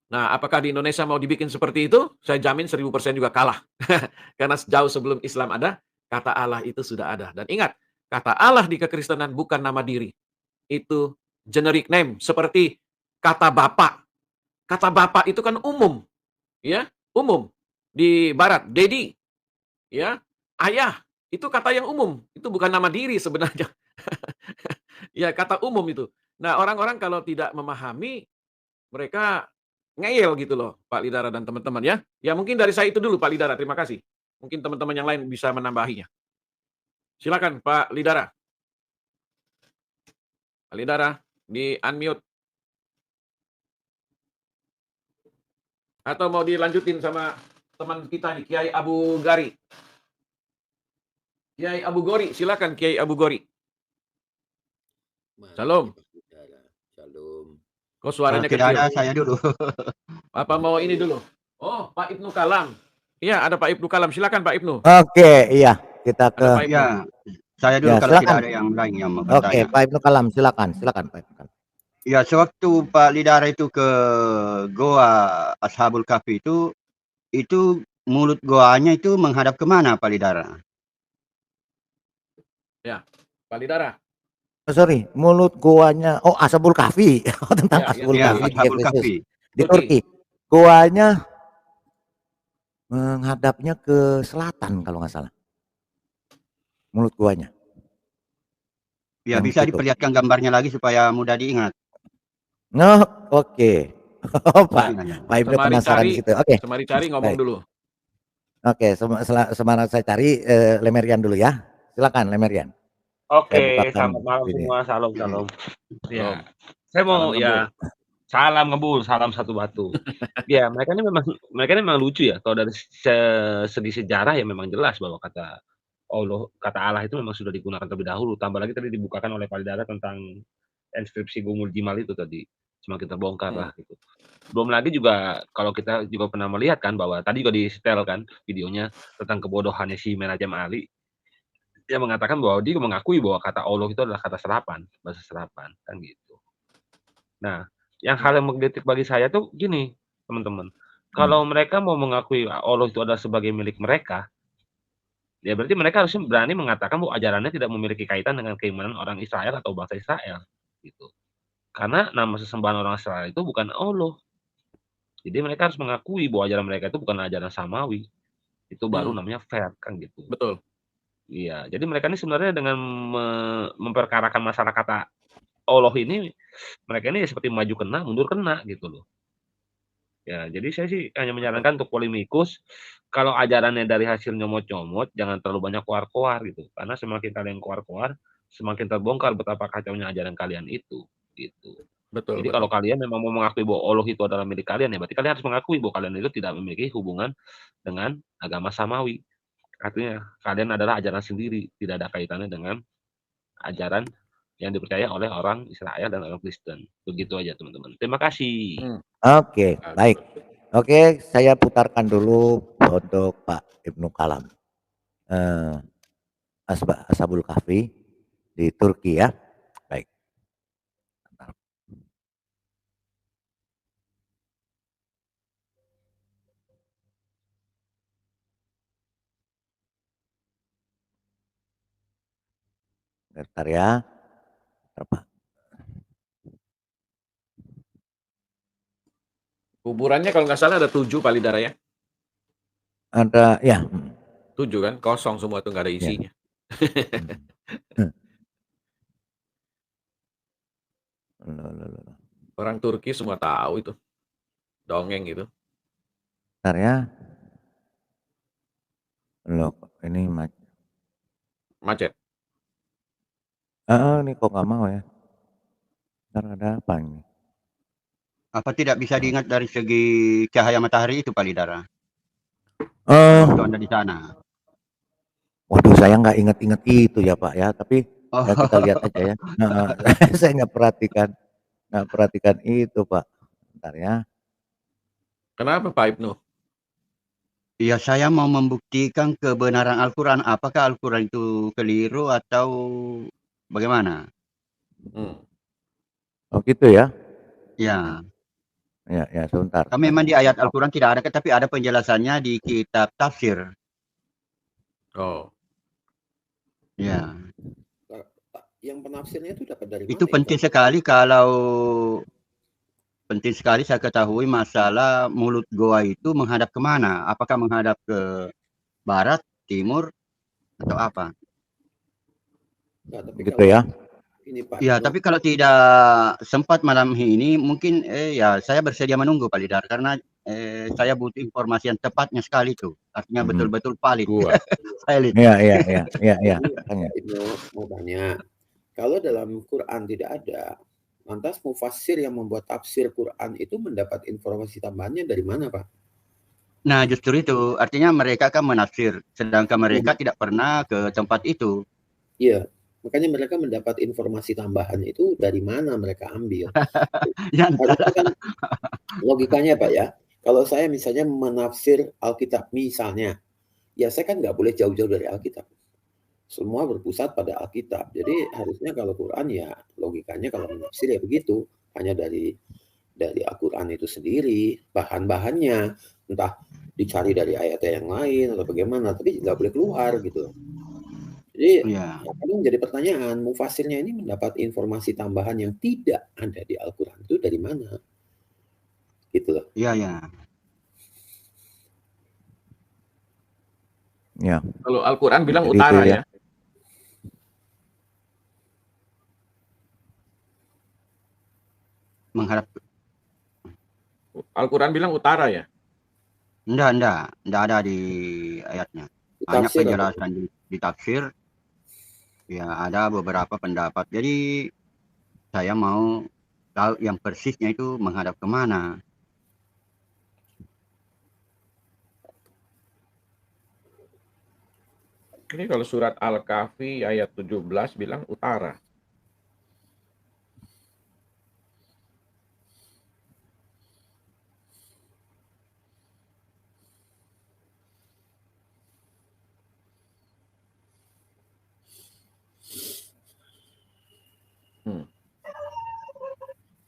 Nah, apakah di Indonesia mau dibikin seperti itu? Saya jamin 1000% juga kalah. Karena jauh sebelum Islam ada, kata Allah itu sudah ada. Dan ingat, kata Allah di kekristenan bukan nama diri. Itu generic name, seperti kata Bapak. Kata Bapak itu kan umum, ya, umum. Di barat, Dedi, ya, ayah, itu kata yang umum. Itu bukan nama diri sebenarnya. Ya, kata umum itu. Nah, orang-orang kalau tidak memahami, mereka ngeyel gitu loh, Pak Lidara dan teman-teman ya. Ya mungkin dari saya itu dulu Pak Lidara, terima kasih. Mungkin teman-teman yang lain bisa menambahinya. Silakan Pak Lidara. Pak Lidara, di-unmute. Atau mau dilanjutin sama teman kita nih, Kiai Abu Gari. Kiai Abu Gori, silakan Kiai Abu Gori. Salam. Shalom. Kok suaranya Tidak kecil? ada, saya dulu. Apa mau ini dulu? Oh, Pak Ibnu Kalam. Iya, ada Pak Ibnu Kalam. Silakan Pak Ibnu. Oke, iya, kita Ada Pak ke Ibnu. Ya, saya dulu Ya, kalau tidak silakan. ada yang lain yang mau Oke, bertanya. Pak Ibnu Kalam, silakan Pak Ibnu Kalam. Ya, sewaktu Pak Lidara itu ke Goa Ashabul Kahfi itu mulut goanya itu menghadap kemana Pak Lidara? Ya, Pak Lidara. Oh, sorry, mulut goanya, oh Ashabul Kahfi, oh, tentang Ya, Ashabul Ya, Kahfi di Ashabul Efesus, Kahfi. di Turki. Turki. Goanya menghadapnya ke selatan kalau nggak salah, mulut goanya. Ya, Yang bisa itu. diperlihatkan gambarnya lagi supaya mudah diingat. No, oke. Oh, Pak Ibnu Semari penasaran cari, di situ. Oke. semari cari ngomong Baik. dulu. Oke, semangat saya cari Lemerian dulu ya. Silakan Lemerian. Oke, selamat malam semua. Salam, salam. Ya, saya mau Salam ya salam ngebul, salam satu batu. Ya, mereka ini memang lucu ya. Kalau dari segi sejarah ya memang jelas bahwa kata Allah itu memang sudah digunakan terlebih dahulu. Tambah lagi tadi dibukakan oleh Pak Lidara tentang inskripsi Gumul Jimal itu tadi. Semakin terbongkar lah gitu. Belum lagi juga kalau kita juga pernah melihat kan bahwa tadi juga di-setel kan videonya tentang kebodohannya si Menajem Ali. Dia mengatakan bahwa dia mengakui bahwa kata Allah itu adalah kata serapan, bahasa serapan, kan gitu. Nah, yang hal yang menggelitik bagi saya tuh gini, teman-teman. Kalau mereka mau mengakui Allah itu adalah sebagai milik mereka, ya berarti mereka harusnya berani mengatakan bahwa ajarannya tidak memiliki kaitan dengan keimanan orang Israel atau bangsa Israel, gitu. Karena nama sesembahan orang Israel itu bukan Allah. Jadi mereka harus mengakui bahwa ajaran mereka itu bukan ajaran samawi. Itu baru namanya fair, kan gitu. Betul. Iya, jadi mereka ini sebenarnya dengan memperkarakan masalah kata Allah ini, mereka ini seperti maju kena, mundur kena gitu loh. Ya, jadi saya sih hanya menyarankan untuk polemikus, kalau ajarannya dari hasil nyomot-nyomot, jangan terlalu banyak koar-koar gitu. Karena semakin kalian koar-koar, semakin terbongkar betapa kacaunya ajaran kalian itu, gitu. Betul, Jadi betul. kalau kalian memang mau mengakui bahwa Allah itu adalah milik kalian, ya berarti kalian harus mengakui bahwa kalian itu tidak memiliki hubungan dengan agama samawi. Artinya kalian adalah ajaran sendiri, tidak ada kaitannya dengan ajaran yang dipercaya oleh orang Israel dan orang Kristen. Begitu aja teman-teman. Terima kasih. Oke, baik. Oke, saya putarkan dulu untuk Pak Ibnu Kalam. Eh, Ashabul Kahfi di Turki ya. Baik. Bentar ya. Apa? Kuburannya kalau nggak salah ada 7 Pak Lidara ya. Ada ya. 7 kan, kosong semua tuh nggak ada Ya. isinya. Loh. Orang Turki semua tahu itu. Dongeng gitu. Bentar ya. Loh, ini Macet. ini kok nggak mau ya? Bentar, ada apa ini? Apa tidak bisa diingat dari segi cahaya matahari itu Pak Lidara? Eh, Waktu Anda di sana. waduh, saya nggak inget-inget itu ya Pak ya, tapi Oh, ya kita lihat aja ya. Nah, saya nggak perhatikan itu Pak. Bentar ya. Kenapa Pak Ibnu? iya saya mau membuktikan kebenaran Al-Quran. Apakah Al-Quran itu keliru atau bagaimana? Oh gitu ya? Ya, Ya sebentar. kan memang di ayat Al-Quran tidak ada, tapi ada penjelasannya di kitab tafsir. Oh, Ya, Yang penafsirnya itu dapat dari itu mana ya, penting Pak? sekali penting sekali saya ketahui masalah mulut goa itu menghadap kemana? Apakah menghadap ke barat, timur, atau apa? Nah, tapi Gitu kalau ya? ini Pak Ya, Ibnu, tapi kalau tidak sempat malam ini, mungkin ya saya bersedia menunggu Pak Lidar karena saya butuh informasi yang tepatnya sekali itu. Artinya Mhm. betul-betul valid. gua. Valid. Iya. ini Makanya. Pak Ibnu mau tanya, kalau dalam Quran tidak ada, lantas mufassir yang membuat tafsir Quran itu mendapat informasi tambahannya dari mana, Pak? Nah, justru itu. Artinya mereka kan menafsir, sedangkan mereka tidak pernah ke tempat itu. Iya, makanya mereka mendapat informasi tambahan itu dari mana mereka ambil. Ya, Harusnya kan logikanya Pak ya, kalau saya misalnya menafsir Alkitab misalnya, ya saya kan nggak boleh jauh-jauh dari Alkitab. Semua berpusat pada Alkitab. Jadi harusnya kalau Quran ya logikanya kalau menafsir ya begitu, hanya dari Al-Quran itu sendiri, bahan-bahannya entah dicari dari ayat yang lain atau bagaimana, tapi nggak boleh keluar gitu. Jadi ya. kadang jadi pertanyaan, mufasirnya ini mendapat informasi tambahan yang tidak ada di Al-Quran itu dari mana? Gitu loh. Ya. Ya. Kalau Al-Quran bilang Jadi utara itu ya. Menghadap. Al-Quran bilang utara ya. Enggak ada di ayatnya. Hanya Tafsir apa? penjelasan di tafsir. Ya, ada beberapa pendapat. Jadi saya mau tahu yang persisnya itu menghadap kemana. Ini kalau surat Al-Kahfi ayat 17 bilang utara.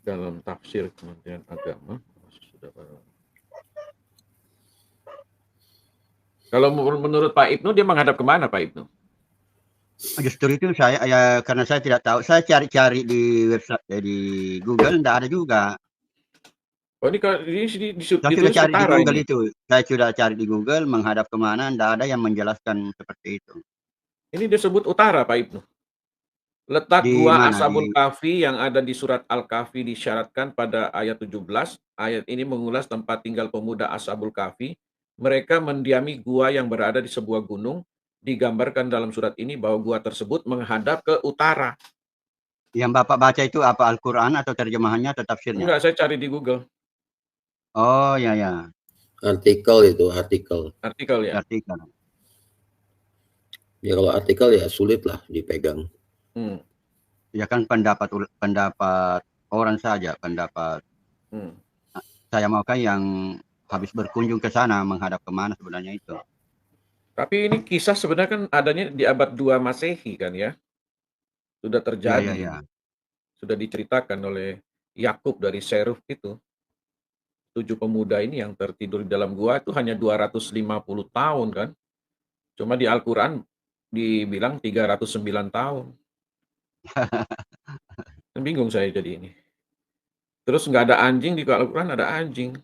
Dalam tafsir Kementerian Agama sudah. Kalau menurut Pak Ibnu dia menghadap kemana Pak Ibnu? Justru itu saya ya karena saya tidak tahu. Saya cari-cari di website di Google enggak ada juga. Oh ini kalau ini Saya sudah ditulis cari di utara Google ini. itu. Saya sudah cari di Google menghadap kemana, enggak ada yang menjelaskan seperti itu. Ini disebut utara Pak Ibnu. Letak Di gua mana? Ashabul Kahfi yang ada di surat Al-Kahfi disyaratkan pada ayat 17. Ayat ini mengulas tempat tinggal pemuda Ashabul Kahfi. Mereka mendiami gua yang berada di sebuah gunung. Digambarkan dalam surat ini bahwa gua tersebut menghadap ke utara. Yang Bapak baca itu apa Al-Quran atau terjemahannya atau tafsirnya? Enggak, saya cari di Google. Oh ya. Artikel itu, artikel. Artikel ya. Artikel. Ya kalau artikel ya sulit lah dipegang. Ya kan pendapat orang saja, pendapat. Saya mau kan yang habis berkunjung ke sana menghadap kemana sebenarnya itu. Tapi ini kisah sebenarnya kan adanya di abad 2 Masehi kan ya. Sudah Ya, terjadi, ya, ya. sudah diceritakan oleh Yakub dari Seruf itu. 7 pemuda ini yang tertidur di dalam gua itu hanya 250 tahun kan. Cuma di Al-Quran dibilang 309 tahun. Kan bingung saya jadi ini. Terus nggak ada anjing, di Al-Quran ada anjing.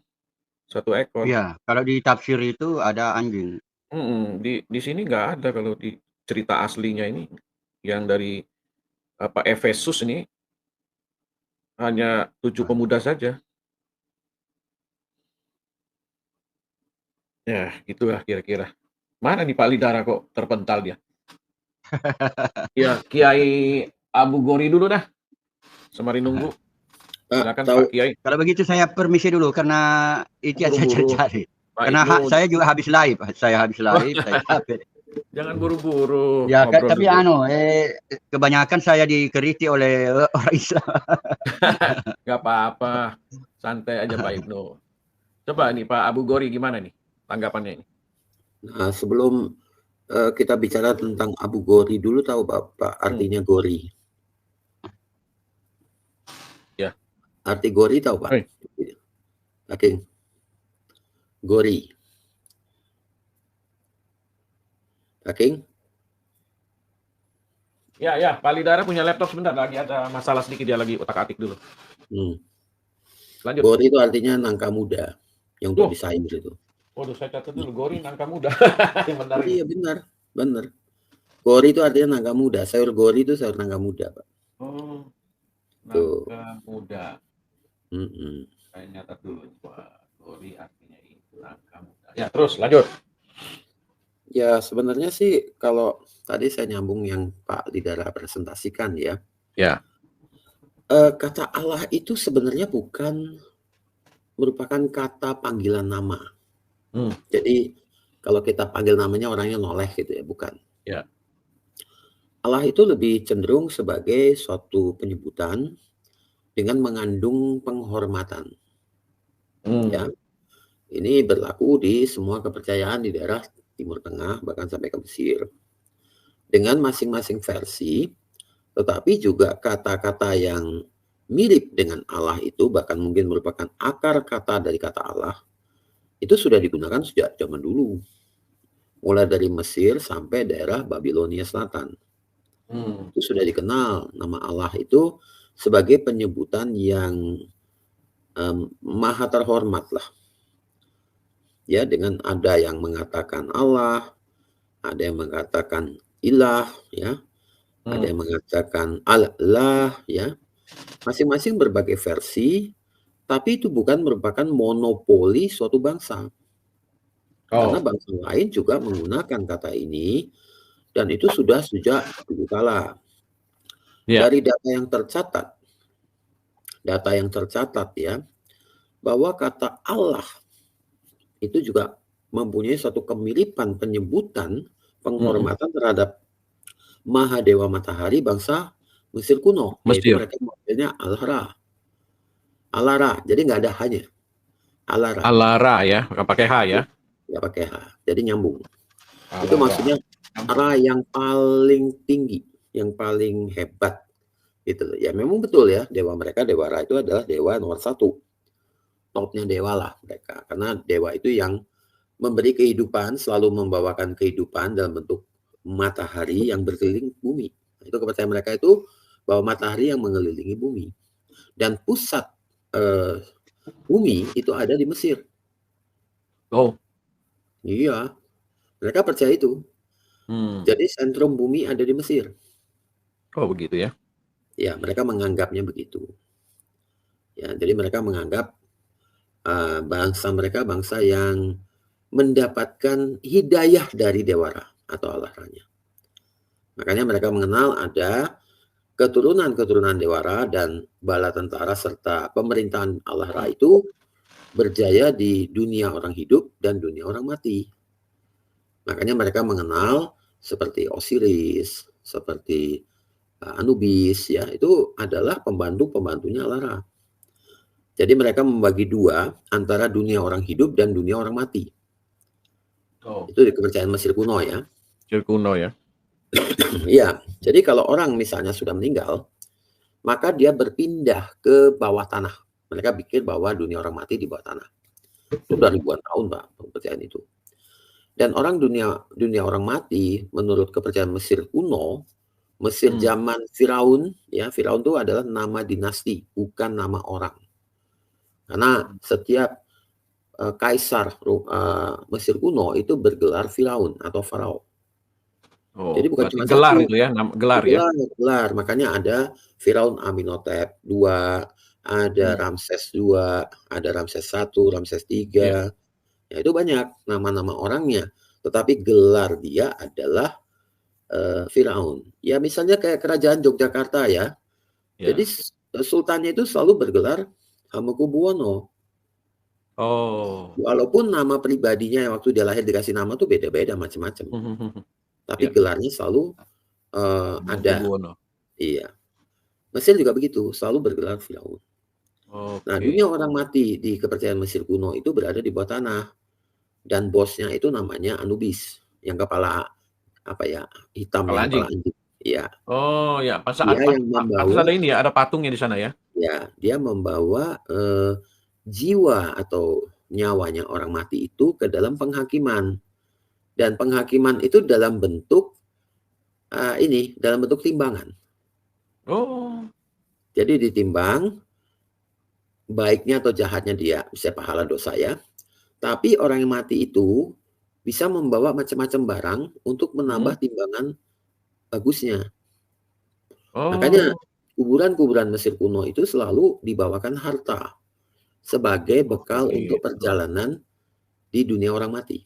1 ekor. Iya, kalau di tafsir itu ada anjing. Di sini nggak ada kalau di cerita aslinya ini, yang dari Efesus ini hanya 7 pemuda saja. Ya, gitulah kira-kira. Mana nih Pak Lidara kok terpental dia? Ya, Kiai Abu Gori dulu dah. Sembari nunggu. Silakan tahu Pak Kiai. Kalau begitu saya permisi dulu karena itu yang saya Buru-buru. cari. Pak Karena Ibnu, saya juga habis live, saya capek. jangan buru-buru Ya, ngobrol tapi dulu. kebanyakan saya dikritik oleh orang Islam. Nggak apa-apa. Santai aja Pak Ibnu. Coba nih Pak Abu Gori gimana nih tanggapannya ini? Nah, sebelum kita bicara tentang Abu Gori dulu, tahu Bapak artinya Gori? Ya. Arti Gori tahu Pak? Oke. Gori. Oke. Ya, Pak Lidara punya laptop sebentar, lagi ada masalah sedikit, dia lagi otak-atik dulu. Lanjut. Gori itu artinya nangka muda yang untuk disayur itu. Waduh, saya catat dulu, Gori nangka muda. Benar. Iya benar. Gori itu artinya nangka muda. Sayur gori itu sayur nangka muda, Pak. Oh, nangka muda. Saya nyatat dulu. Gori artinya itu nangka muda. Ya, terus lanjut. Ya, sebenarnya sih kalau tadi saya nyambung yang Pak Lidara presentasikan ya. Ya. Kata Allah itu sebenarnya merupakan kata panggilan nama. Jadi kalau kita panggil namanya orangnya noleh gitu ya, bukan. Ya. Allah itu lebih cenderung sebagai suatu penyebutan dengan mengandung penghormatan. Ya. Ini berlaku di semua kepercayaan di daerah Timur Tengah, bahkan sampai ke Mesir. Dengan masing-masing versi, tetapi juga kata-kata yang mirip dengan Allah itu, bahkan mungkin merupakan akar kata dari kata Allah, itu sudah digunakan sejak zaman dulu. Mulai dari Mesir sampai daerah Babilonia Selatan. Itu sudah dikenal nama Allah itu sebagai penyebutan yang maha terhormat lah. Ya, dengan ada yang mengatakan Allah, ada yang mengatakan ilah, ya, ada yang mengatakan Allah, ya, masing-masing berbagai versi, tapi itu bukan merupakan monopoli suatu bangsa. Karena bangsa lain juga menggunakan kata ini, dan itu sudah sejak dulu kala. Dari data yang tercatat ya, bahwa kata Allah itu juga mempunyai suatu kemiripan penyebutan penghormatan terhadap Mahadewa Matahari bangsa Mesir kuno. Yaitu mereka memanggilnya Alara. Jadi nggak ada hanya. Alara ya, nggak pakai H ya? Nggak pakai H. Jadi nyambung. Itu maksudnya Ra yang paling tinggi, yang paling hebat. Gitu. Ya memang betul ya, dewa mereka, Dewa Ra itu adalah dewa nomor 1. Topnya dewa lah mereka. Karena dewa itu yang memberi kehidupan, selalu membawakan kehidupan dalam bentuk matahari yang berkeliling bumi. Itu kepercayaan mereka itu bahwa matahari yang mengelilingi bumi. Dan pusat bumi itu ada di Mesir. Iya, mereka percaya itu. Jadi sentrum bumi ada di Mesir. Oh begitu ya? Ya, mereka menganggapnya begitu. Ya, jadi mereka menganggap bangsa mereka bangsa yang mendapatkan hidayah dari Dewa Ra atau Allah Ra-nya. Makanya mereka mengenal ada keturunan-keturunan Dewa Ra dan bala tentara serta pemerintahan Allah Ra itu berjaya di dunia orang hidup dan dunia orang mati. Makanya mereka mengenal seperti Osiris, seperti Anubis, ya itu adalah pembantu-pembantunya Allah Ra. Jadi mereka membagi dua antara dunia orang hidup dan dunia orang mati. Oh, Itu di kepercayaan Mesir kuno ya. Mesir kuno ya. Iya, jadi kalau orang misalnya sudah meninggal, maka dia berpindah ke bawah tanah. Mereka pikir bahwa dunia orang mati di bawah tanah. Itu udah ribuan tahun, Pak, kepercayaan itu. Dan orang dunia orang mati, menurut kepercayaan Mesir kuno, Mesir zaman Firaun, ya, Firaun itu adalah nama dinasti, bukan nama orang. Karena setiap kaisar Mesir kuno itu bergelar Firaun atau Farao. Oh, Jadi bukan berarti cuma gelar satu. itu ya, gelar ya. Gelar. Makanya ada Firaun Amenhotep II, ada Ramses II, ada Ramses I, Ramses III. Ya, itu banyak nama-nama orangnya. Tetapi gelar dia adalah Firaun. Ya misalnya kayak kerajaan Yogyakarta ya. Jadi sultannya itu selalu bergelar Hamengkubuwono. Oh. Walaupun nama pribadinya waktu dia lahir dikasih nama tuh beda-beda macam-macam. Tapi gelarnya selalu ada. Iya. Mesir juga begitu, selalu bergelar Firaun. Nah, dunia orang mati di kepercayaan Mesir kuno itu berada di bawah tanah. Dan bosnya itu namanya Anubis, yang kepala apa ya, hitam Kepala yang kepala anjing. Iya. Oh ya, pas Dia yang membawa, ada ini ya, ada patungnya di sana ya. Ya, dia membawa jiwa atau nyawanya orang mati itu ke dalam penghakiman. Dan penghakiman itu dalam bentuk dalam bentuk timbangan. Oh. Jadi ditimbang baiknya atau jahatnya dia, bisa pahala dosa ya. Tapi orang yang mati itu bisa membawa macam-macam barang untuk menambah timbangan bagusnya. Makanya kuburan-kuburan Mesir kuno itu selalu dibawakan harta sebagai bekal untuk perjalanan di dunia orang mati.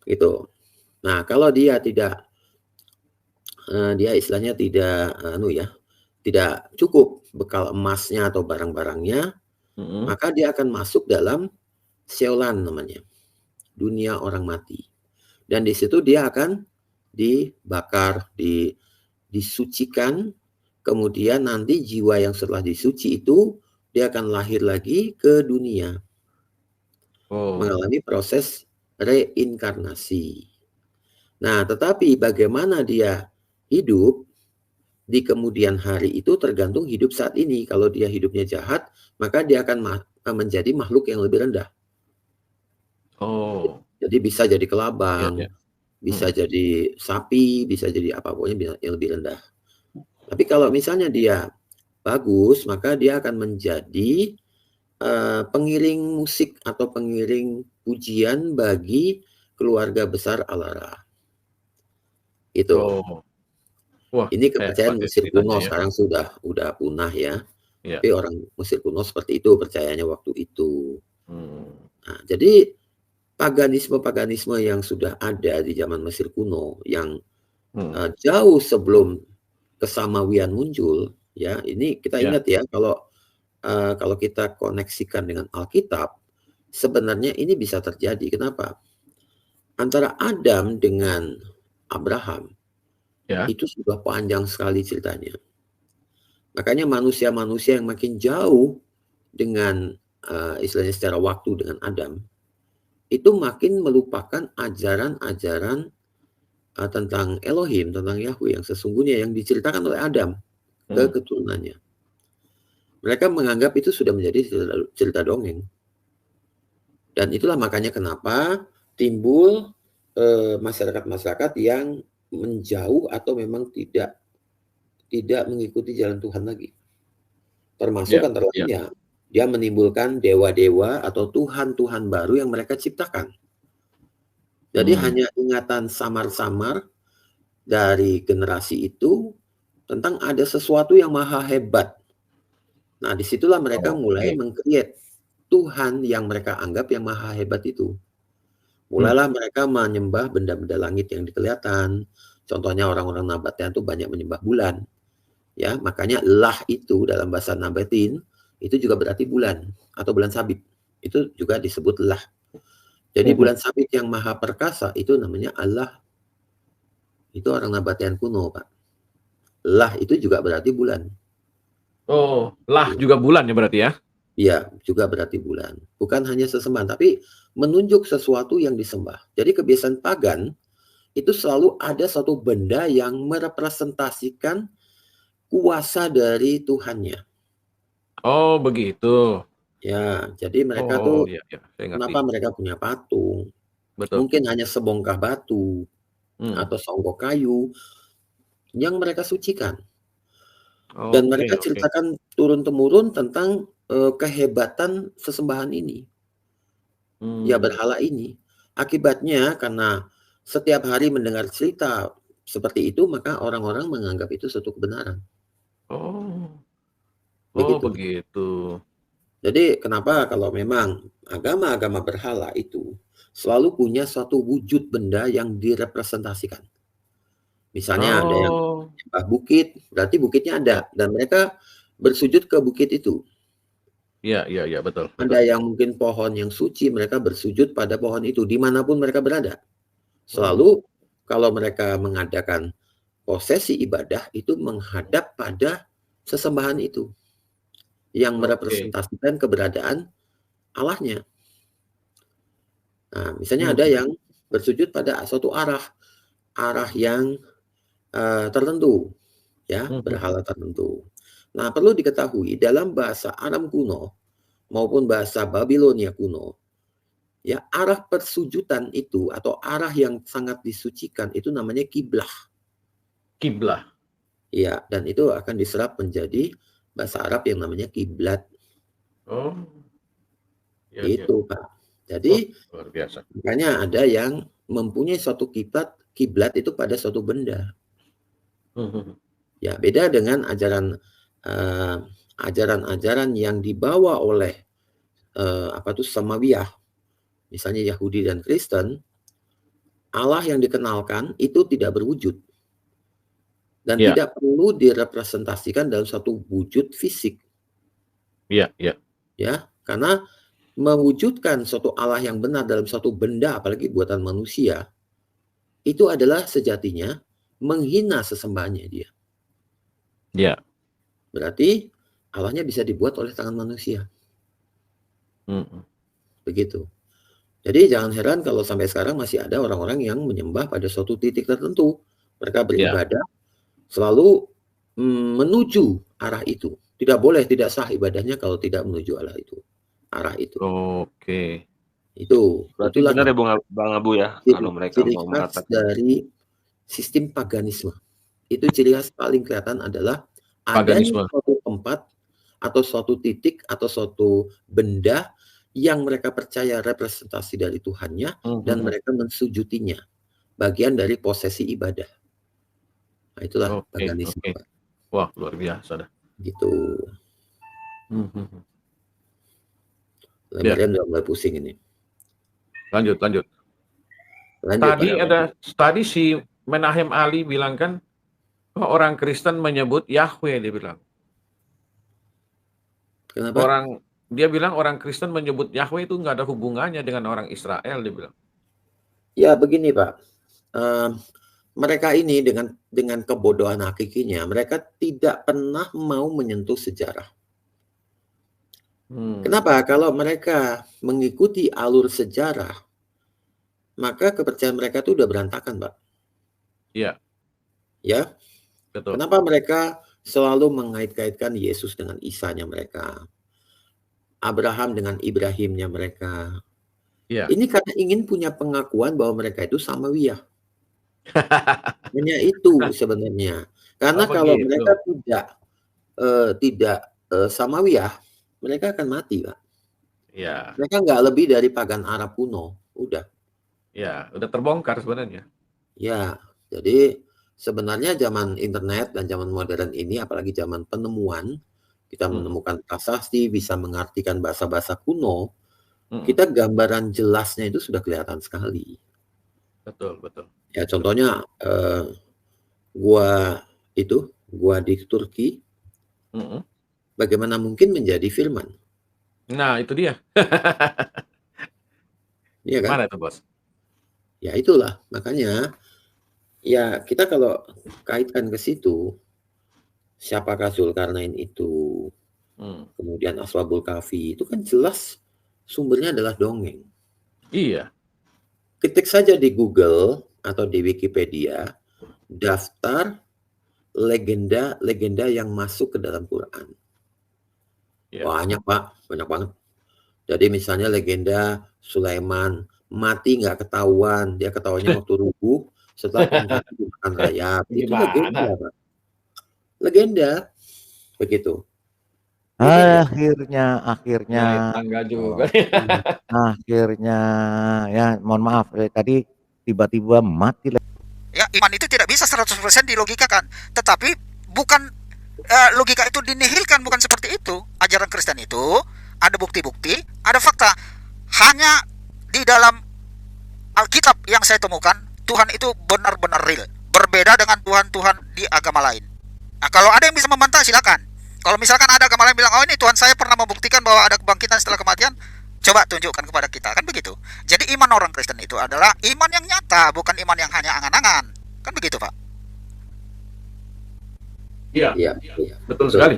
Gitu. Nah, kalau dia tidak, dia istilahnya tidak, tidak cukup bekal emasnya atau barang-barangnya, maka dia akan masuk dalam Seolan namanya, dunia orang mati. Dan di situ dia akan dibakar, disucikan, kemudian nanti jiwa yang setelah disuci itu dia akan lahir lagi ke dunia, mengalami proses reinkarnasi. Nah, tetapi bagaimana dia hidup di kemudian hari itu tergantung hidup saat ini. Kalau dia hidupnya jahat, maka dia akan menjadi makhluk yang lebih rendah. Jadi bisa jadi kelabang, bisa jadi sapi, bisa jadi apa pokoknya yang lebih rendah. Tapi kalau misalnya dia bagus, maka dia akan menjadi pengiring musik atau pengiring pujian bagi keluarga besar Alara. Itu. Wah, ini kepercayaan Mesir kuno, ya. sekarang sudah punah ya. Ya. Tapi orang Mesir kuno seperti itu percayanya waktu itu. Nah, jadi paganisme yang sudah ada di zaman Mesir kuno yang jauh sebelum kesamawian muncul, ya ini kita ingat ya, kalau kita koneksikan dengan Alkitab, sebenarnya ini bisa terjadi. Kenapa? Antara Adam dengan Abraham itu sudah panjang sekali ceritanya. Makanya manusia-manusia yang makin jauh dengan istilahnya secara waktu dengan Adam, itu makin melupakan ajaran-ajaran tentang Elohim, tentang Yahweh yang sesungguhnya yang diceritakan oleh Adam ke keturunannya. Mereka menganggap itu sudah menjadi cerita dongeng. Dan itulah makanya kenapa timbul masyarakat-masyarakat yang menjauh atau memang tidak mengikuti jalan Tuhan lagi. Termasuk antara lainnya, dia menimbulkan dewa-dewa atau Tuhan-Tuhan baru yang mereka ciptakan. Jadi hanya ingatan samar-samar dari generasi itu tentang ada sesuatu yang maha hebat. Nah, disitulah mereka mulai meng-create Tuhan yang mereka anggap yang maha hebat itu. Mulailah mereka menyembah benda-benda langit yang kelihatan. Contohnya orang-orang Nabatean itu banyak menyembah bulan. Ya, makanya lah itu dalam bahasa Nabatean itu juga berarti bulan atau bulan sabit. Itu juga disebut lah. Jadi bulan sabit yang maha perkasa itu namanya Allah. Itu orang Nabatean kuno, Pak. Lah itu juga berarti bulan. Oh, lah juga bulan ya berarti ya? Iya, juga berarti bulan. Bukan hanya sesembahan, tapi menunjuk sesuatu yang disembah. Jadi kebiasaan pagan itu selalu ada satu benda yang merepresentasikan kuasa dari Tuhannya. Oh, begitu. Ya, jadi mereka Oh, tuh iya, iya, saya ngerti. kenapa mereka punya patung? Betul. Mungkin hanya sebongkah batu Hmm. atau seonggok kayu yang mereka sucikan. Dan Oke, mereka oke. ceritakan turun-temurun tentang kehebatan sesembahan ini. Ya, Hmm. berhala ini. Akibatnya karena setiap hari mendengar cerita seperti itu, maka orang-orang menganggap itu suatu kebenaran. Oh, oh Begitu. begitu. Jadi kenapa kalau memang agama-agama berhala itu selalu punya suatu wujud benda yang direpresentasikan. Misalnya ada yang Oh, menyembah bukit, berarti bukitnya ada ya, dan mereka bersujud ke bukit itu. iya, iya, iya, betul, betul. Ada yang mungkin pohon yang suci, mereka bersujud pada pohon itu dimanapun mereka berada. Hmm. Selalu kalau mereka mengadakan prosesi ibadah itu menghadap pada sesembahan itu yang Oke. merepresentasikan keberadaan Allahnya. Nah, misalnya ada Hmm. yang bersujud pada suatu arah yang tertentu, ya, Hmm, hmm, hmm. berhala tertentu. Nah, perlu diketahui dalam bahasa Aram kuno maupun bahasa Babilonia kuno, ya, arah persujudan itu atau arah yang sangat disucikan itu namanya kiblah. Kiblah. Ya, dan itu akan diserap menjadi bahasa Arab yang namanya kiblat. Oh, ya, ya. Itu, Pak. Oh, Jadi luar biasa. makanya ada yang mempunyai suatu kiblat itu pada suatu benda. Hmm, hmm, hmm. Ya, beda dengan eh, ajaran-ajaran yang dibawa oleh apa tuh Samawiyah, misalnya Yahudi dan Kristen, Allah yang dikenalkan itu tidak berwujud dan Ya, tidak perlu direpresentasikan dalam suatu wujud fisik, ya, ya. ya. Karena mewujudkan suatu Allah yang benar dalam suatu benda, apalagi buatan manusia, itu adalah sejatinya menghina sesembahannya dia. Ya. Berarti Allahnya bisa dibuat oleh tangan manusia. Hmm, hmm. Begitu. Jadi jangan heran kalau sampai sekarang masih ada orang-orang yang menyembah pada suatu titik tertentu. Mereka Ya. beribadah selalu menuju arah itu. Tidak boleh, tidak sah ibadahnya kalau tidak menuju arah itu. Oke. Berarti Itulah benar ya Bang Abu ya, ciri, kalau mereka ciri mau khas mengatakan dari sistem paganisme. Itu ciri khas paling kelihatan adalah adanya Paganisme. suatu tempat atau suatu titik atau suatu benda yang mereka percaya representasi dari Tuhannya Hmm, dan hmm, hmm. mereka mensujutinya. Bagian dari prosesi ibadah. Nah, itulah Oke, paganisme, oke. Pak. Wah, luar biasa dah. Gitu. Hmm, hmm, hmm. Ya, Marian udah mulai pusing ini. lanjut, lanjut. Lanjut, Pak. Tadi si Menahem Ali bilang kan, oh, orang Kristen menyebut Yahweh, dia bilang. Kenapa? Dia bilang orang Kristen menyebut Yahweh itu nggak ada hubungannya dengan orang Israel, dia bilang. Ya, begini, Pak. Mereka ini dengan kebodohan hakikinya, mereka tidak pernah mau menyentuh sejarah. Hmm. Kenapa? Kalau mereka mengikuti alur sejarah, maka kepercayaan mereka itu udah berantakan, Pak. Iya, Ya, betul. kenapa mereka selalu mengait-kaitkan Yesus dengan Isanya mereka, Abraham dengan Ibrahimnya mereka. Iya. Ini karena ingin punya pengakuan bahwa mereka itu Samawiyah. Hanya itu sebenarnya. Oh, Karena kalau begitu. mereka tidak Samawiyah, mereka akan mati, Pak. Iya, Mereka nggak lebih dari pagan Arab kuno, udah. iya, udah terbongkar sebenarnya. Ya, jadi sebenarnya zaman internet dan zaman modern ini, apalagi zaman penemuan, kita Hmm, menemukan prasasti, bisa mengartikan bahasa-bahasa kuno, hmm. kita gambaran jelasnya itu sudah kelihatan sekali. Betul, betul, Ya, betul. contohnya gua di Turki, Hmm. bagaimana mungkin menjadi firman, Nah, itu dia. iya kan? Gimana itu, Bos? Ya itulah, makanya ya kita kalau kaitkan ke situ, siapakah Zulkarnain itu, Hmm. kemudian Ashabul Kahfi, itu kan jelas sumbernya adalah dongeng. Iya. Ketik saja di Google atau di Wikipedia daftar legenda-legenda yang masuk ke dalam Quran. Iya. Banyak, Pak, banyak banget. Jadi misalnya legenda Sulaiman mati nggak ketahuan, dia ketahuannya waktu rubuh setelah tongkatnya dimakan rayap. Itu legenda, Gimana? Pak. Legenda, begitu. Legenda. Akhirnya Nyai tangga juga. akhirnya ya mohon maaf tadi tiba-tiba mati. Ya, iman itu tidak bisa 100% dilogikakan, tetapi bukan logika itu dinihilkan, bukan seperti itu. Ajaran Kristen itu ada bukti-bukti, ada fakta. Hanya di dalam Alkitab yang saya temukan, Tuhan itu benar-benar real, berbeda dengan Tuhan-Tuhan di agama lain. Nah, kalau ada yang bisa membantah, silakan. Kalau misalkan ada agama lain bilang, oh ini Tuhan saya pernah membuktikan bahwa ada kebangkitan setelah kematian, coba tunjukkan kepada kita, kan begitu. Jadi iman orang Kristen itu adalah iman yang nyata, bukan iman yang hanya angan-angan, kan begitu, Pak? Iya, Iya, betul sekali.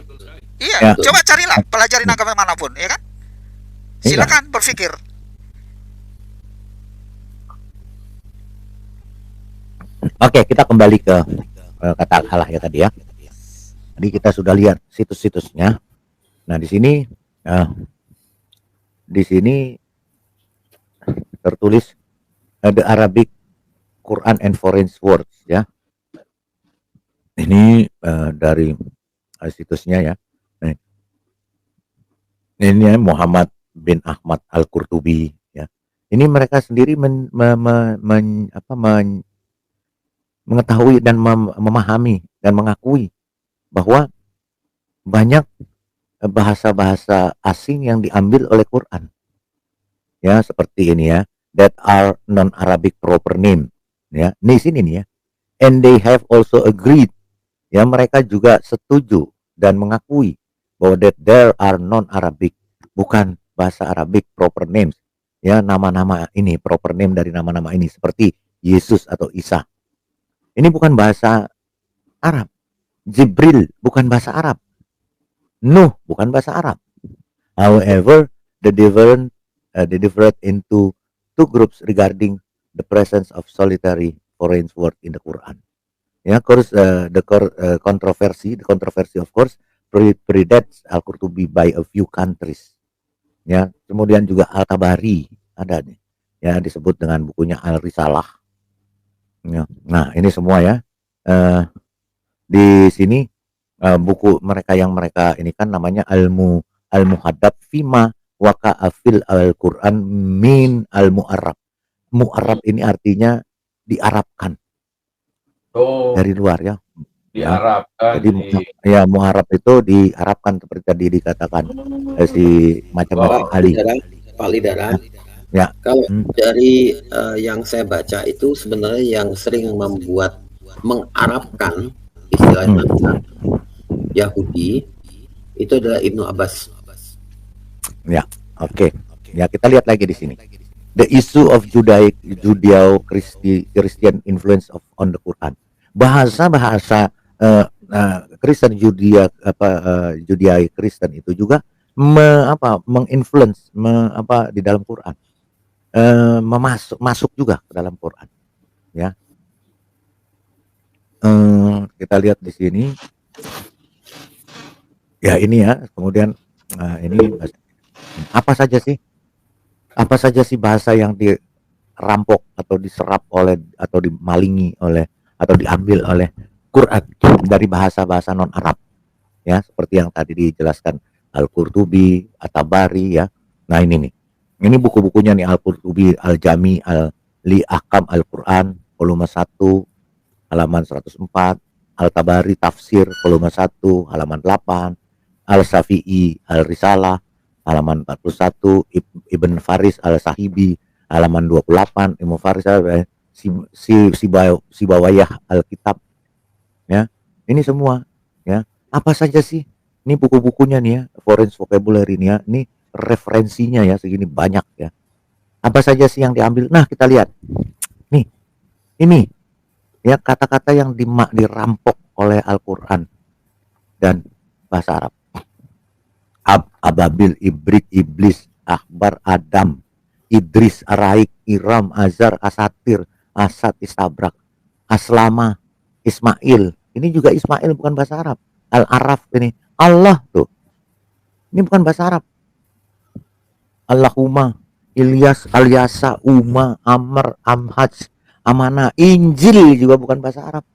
Iya, Ya. coba carilah, pelajarin agama manapun, ya kan? Silakan berpikir. Oke, kita kembali ke kata Allah ya tadi ya. Tadi kita sudah lihat situs-situsnya. Nah, di sini tertulis The Arabic Quran and Foreign Words ya. Ini dari situsnya ya. Nah, ini Muhammad bin Ahmad Al-Qurtubi ya. Ini mereka sendiri mengetahui dan memahami dan mengakui bahwa banyak bahasa-bahasa asing yang diambil oleh Quran. Ya, seperti ini ya. That are non-Arabic proper name. Ya, di sini nih ya. And they have also agreed. Ya, mereka juga setuju dan mengakui bahwa that there are non-Arabic, bukan bahasa Arabic proper names. Ya, nama-nama ini proper name dari nama-nama ini seperti Yesus atau Isa. Ini bukan bahasa Arab. Jibril bukan bahasa Arab. Nuh bukan bahasa Arab. However, they different into two groups regarding the presence of solitary foreign word in the Quran. Ya, the controversy of course predates Al-Qurtubi by a few countries. Ya, kemudian juga Al-Tabari ada nih. Ya, disebut dengan bukunya Al-Risalah. Ya. Nah, ini semua ya. Di sini buku mereka yang mereka ini kan namanya Al-Muhaddab Fima Waqa'a fil Al-Quran min Al-Mu'arrab. Mu'arrab ini artinya diarabkan. Oh, Dari luar ya. diarabkan. Jadi ya Mu'arrab itu diarabkan seperti tadi dikatakan si macam-macam ahli. Pak Lidara. Ya. Kalau dari yang saya baca itu sebenarnya yang sering mengarabkan istilah Yahudi itu adalah Ibnu Abbas. Ya, oke. Ya, kita lihat lagi di sini. The issue of Judeo-Christian influence on the Quran. Bahasa-bahasa Kristen Judea Kristen itu juga menginfluence di dalam Quran. Masuk juga ke dalam Quran. Ya. Kita lihat di sini. Ya, ini ya. Kemudian ini apa saja sih bahasa yang dirampok atau diserap oleh atau dimalingi oleh atau diambil oleh Quran dari bahasa-bahasa non Arab ya, seperti yang tadi dijelaskan Al-Qurtubi, At-Tabari ya. Nah, ini nih. Ini buku-bukunya nih, Al-Qurtubi, Al-Jami, Li Ahkam Al-Quran volume 1 halaman 104, Al-Tabari Tafsir volume 1 halaman 8, Al-Syafi'i Al-Risalah halaman 41, Ibn Faris Al-Sahibi halaman 28, Ibn Faris Sibawayah Al-Kitab ya. Ini semua ya. Apa saja sih? Ini buku-bukunya nih ya, foreign vocabulary nih ya. Ini referensinya ya, segini banyak ya. Apa saja sih yang diambil? Nah, kita lihat. Nih. Ini ya kata-kata yang dirampok oleh Al-Qur'an dan bahasa Arab. Ababil, Ibrik, Iblis, Akbar, Adam, Idris, Araik, Iram, Azar, Asatir, Asad, Istabrak, Aslama, Ismail. Ini juga Ismail bukan bahasa Arab. Al-Araf ini. Allah tuh. Ini bukan bahasa Arab. Allahumma, Ilyas, Alyasa, Uma, Amr, Amhaj, Amana. Injil juga bukan bahasa Arab.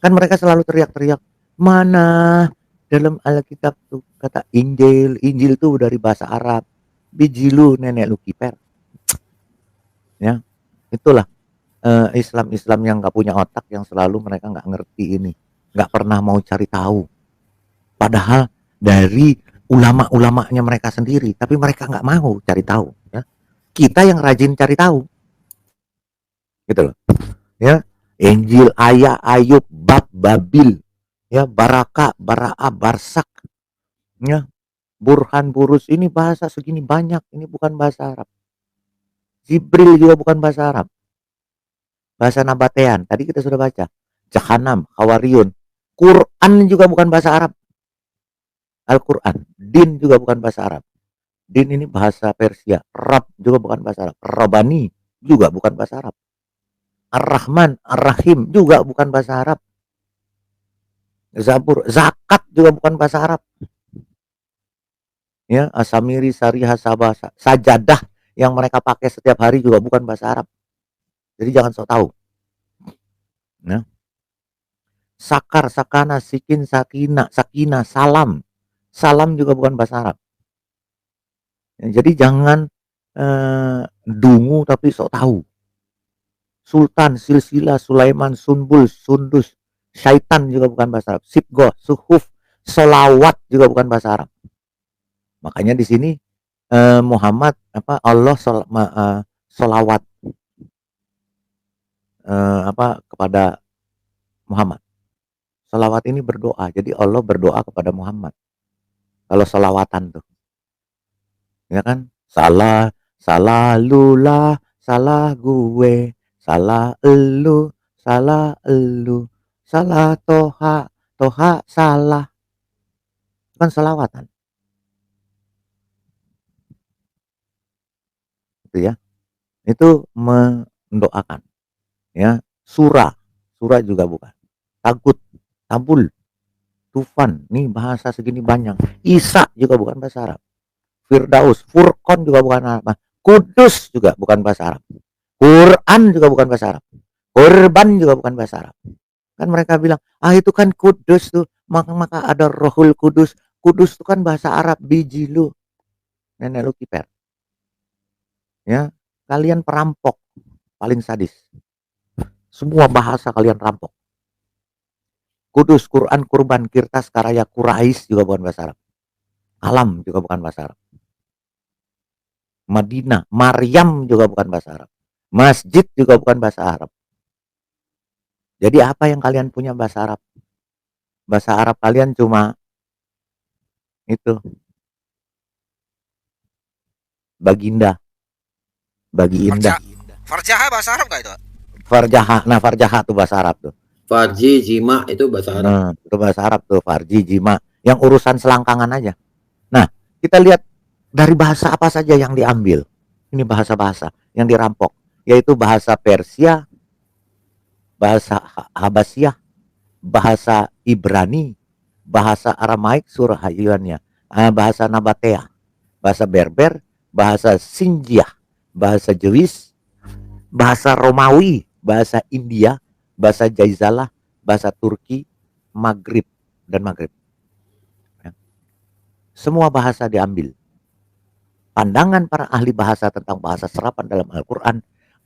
Kan mereka selalu teriak-teriak, mana dalam Alkitab tuh kata Injil. Injil itu dari bahasa Arab. Biji lu nenek lu kiper. Ya, itulah Islam-Islam yang nggak punya otak, yang selalu mereka nggak ngerti ini, nggak pernah mau cari tahu. Padahal dari ulama-ulamanya mereka sendiri, tapi mereka nggak mau cari tahu. Ya, kita yang rajin cari tahu, gitu loh. Ya, Injil, Ayah, Ayub, Bab, Babil, ya, Baraka, Baraa, Barsak, ya, Burhan, Burus, ini bahasa segini banyak, ini bukan bahasa Arab. Jibril juga bukan bahasa Arab. Bahasa Nabatean, tadi kita sudah baca. Jahanam, Hawariyun. Quran juga bukan bahasa Arab. Al-Quran. Din juga bukan bahasa Arab. Din ini bahasa Persia. Rab juga bukan bahasa Arab. Rabani juga bukan bahasa Arab. Ar-Rahman, Ar-Rahim juga bukan bahasa Arab. Zabur, zakat juga bukan bahasa Arab. Ya, Asamiri, Sarihah, Sabah, sajadah yang mereka pakai setiap hari juga bukan bahasa Arab. Jadi jangan sok tahu. Nah, sakar, sakana, sikin, sakina, sakina, salam. Salam juga bukan bahasa Arab. Ya, jadi jangan dungu tapi sok tahu. Sultan, silsilah, Sulaiman, Sunbul, Sundus, syaitan juga bukan bahasa Arab. Sibgoh, suhuf, solawat juga bukan bahasa Arab. Makanya di sini Muhammad Allah solawat kepada Muhammad. Salawat ini berdoa. Jadi Allah berdoa kepada Muhammad. Kalau salawatan tuh, ya kan? Salah lulah, salah gue, salah elu, salah toha, salah. Kan salawatan. Itu ya. Itu mendoakan. Ya, surah juga bukan. Tagut, tabul, tufan, nih bahasa segini banyak. Isa juga bukan bahasa Arab. Firdaus, Furqan juga bukan Arab. Kudus juga bukan bahasa Arab. Quran juga bukan bahasa Arab. Korban juga bukan bahasa Arab. Kan mereka bilang, itu kan kudus tuh, maka ada Rohul Kudus. Kudus itu kan bahasa Arab, biji lu, nenek lu kiper. Ya, kalian perampok paling sadis. Semua bahasa kalian rampok. Kudus, Quran, kurban, kirtas, karaya, kurais juga bukan bahasa Arab. Alam juga bukan bahasa Arab. Madinah, Maryam juga bukan bahasa Arab. Masjid juga bukan bahasa Arab. Jadi apa yang kalian punya bahasa Arab? Bahasa Arab kalian cuma itu. Baginda. Bagi indah. Farjaha bahasa Arab gak itu? Farjaha, farjaha tuh bahasa Arab tuh. Farji, jima itu bahasa Arab. Nah, itu bahasa Arab tuh, farji, jima. Yang urusan selangkangan aja. Nah, kita lihat dari bahasa apa saja yang diambil. Ini bahasa-bahasa yang dirampok. Yaitu bahasa Persia, bahasa Habasyah, bahasa Ibrani, bahasa Aramaik, Surahayuannya, bahasa Nabatea, bahasa Berber, bahasa Sinjiah, bahasa Jewish, bahasa Romawi, bahasa India, bahasa Jaizalah, bahasa Turki, Maghrib dan Maghrib. Ya. Semua bahasa diambil. Pandangan para ahli bahasa tentang bahasa serapan dalam Al-Quran,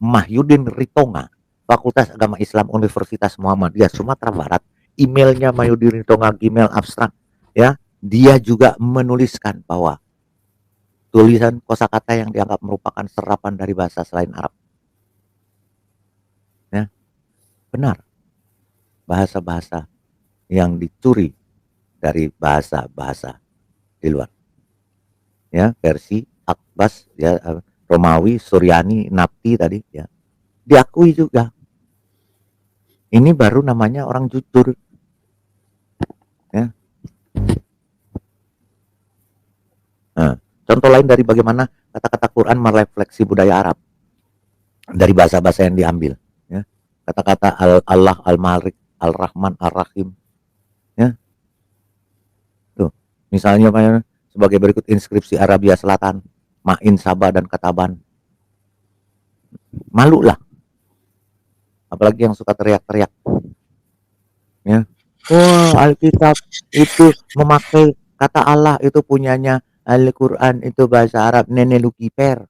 Mahyudin Ritonga, Fakultas Agama Islam Universitas Muhammadiyah Sumatera Barat, emailnya Mahyudin Ritonga, Gmail abstrak, ya, dia juga menuliskan bahwa tulisan kosakata yang dianggap merupakan serapan dari bahasa selain Arab. Ya, benar. Bahasa-bahasa yang dicuri dari bahasa-bahasa di luar. Ya, versi Akbas, ya, Romawi, Suryani, Napti tadi, ya, diakui juga. Ini baru namanya orang jujur. Ya. Nah, contoh lain dari bagaimana kata-kata Quran merefleksi budaya Arab dari bahasa-bahasa yang diambil. Ya. Kata-kata Allah, Al-Malik, Al-Rahman, Ar-Rahim. Ya. Tuh, misalnya sebagai berikut inskripsi Arabia Selatan, Ma'in, Sabah, dan Kataban. Malu lah. Apalagi yang suka teriak-teriak. Ya. Wah, Alkitab itu memakai kata Allah itu punyanya Al-Quran itu bahasa Arab nenek lu kiper.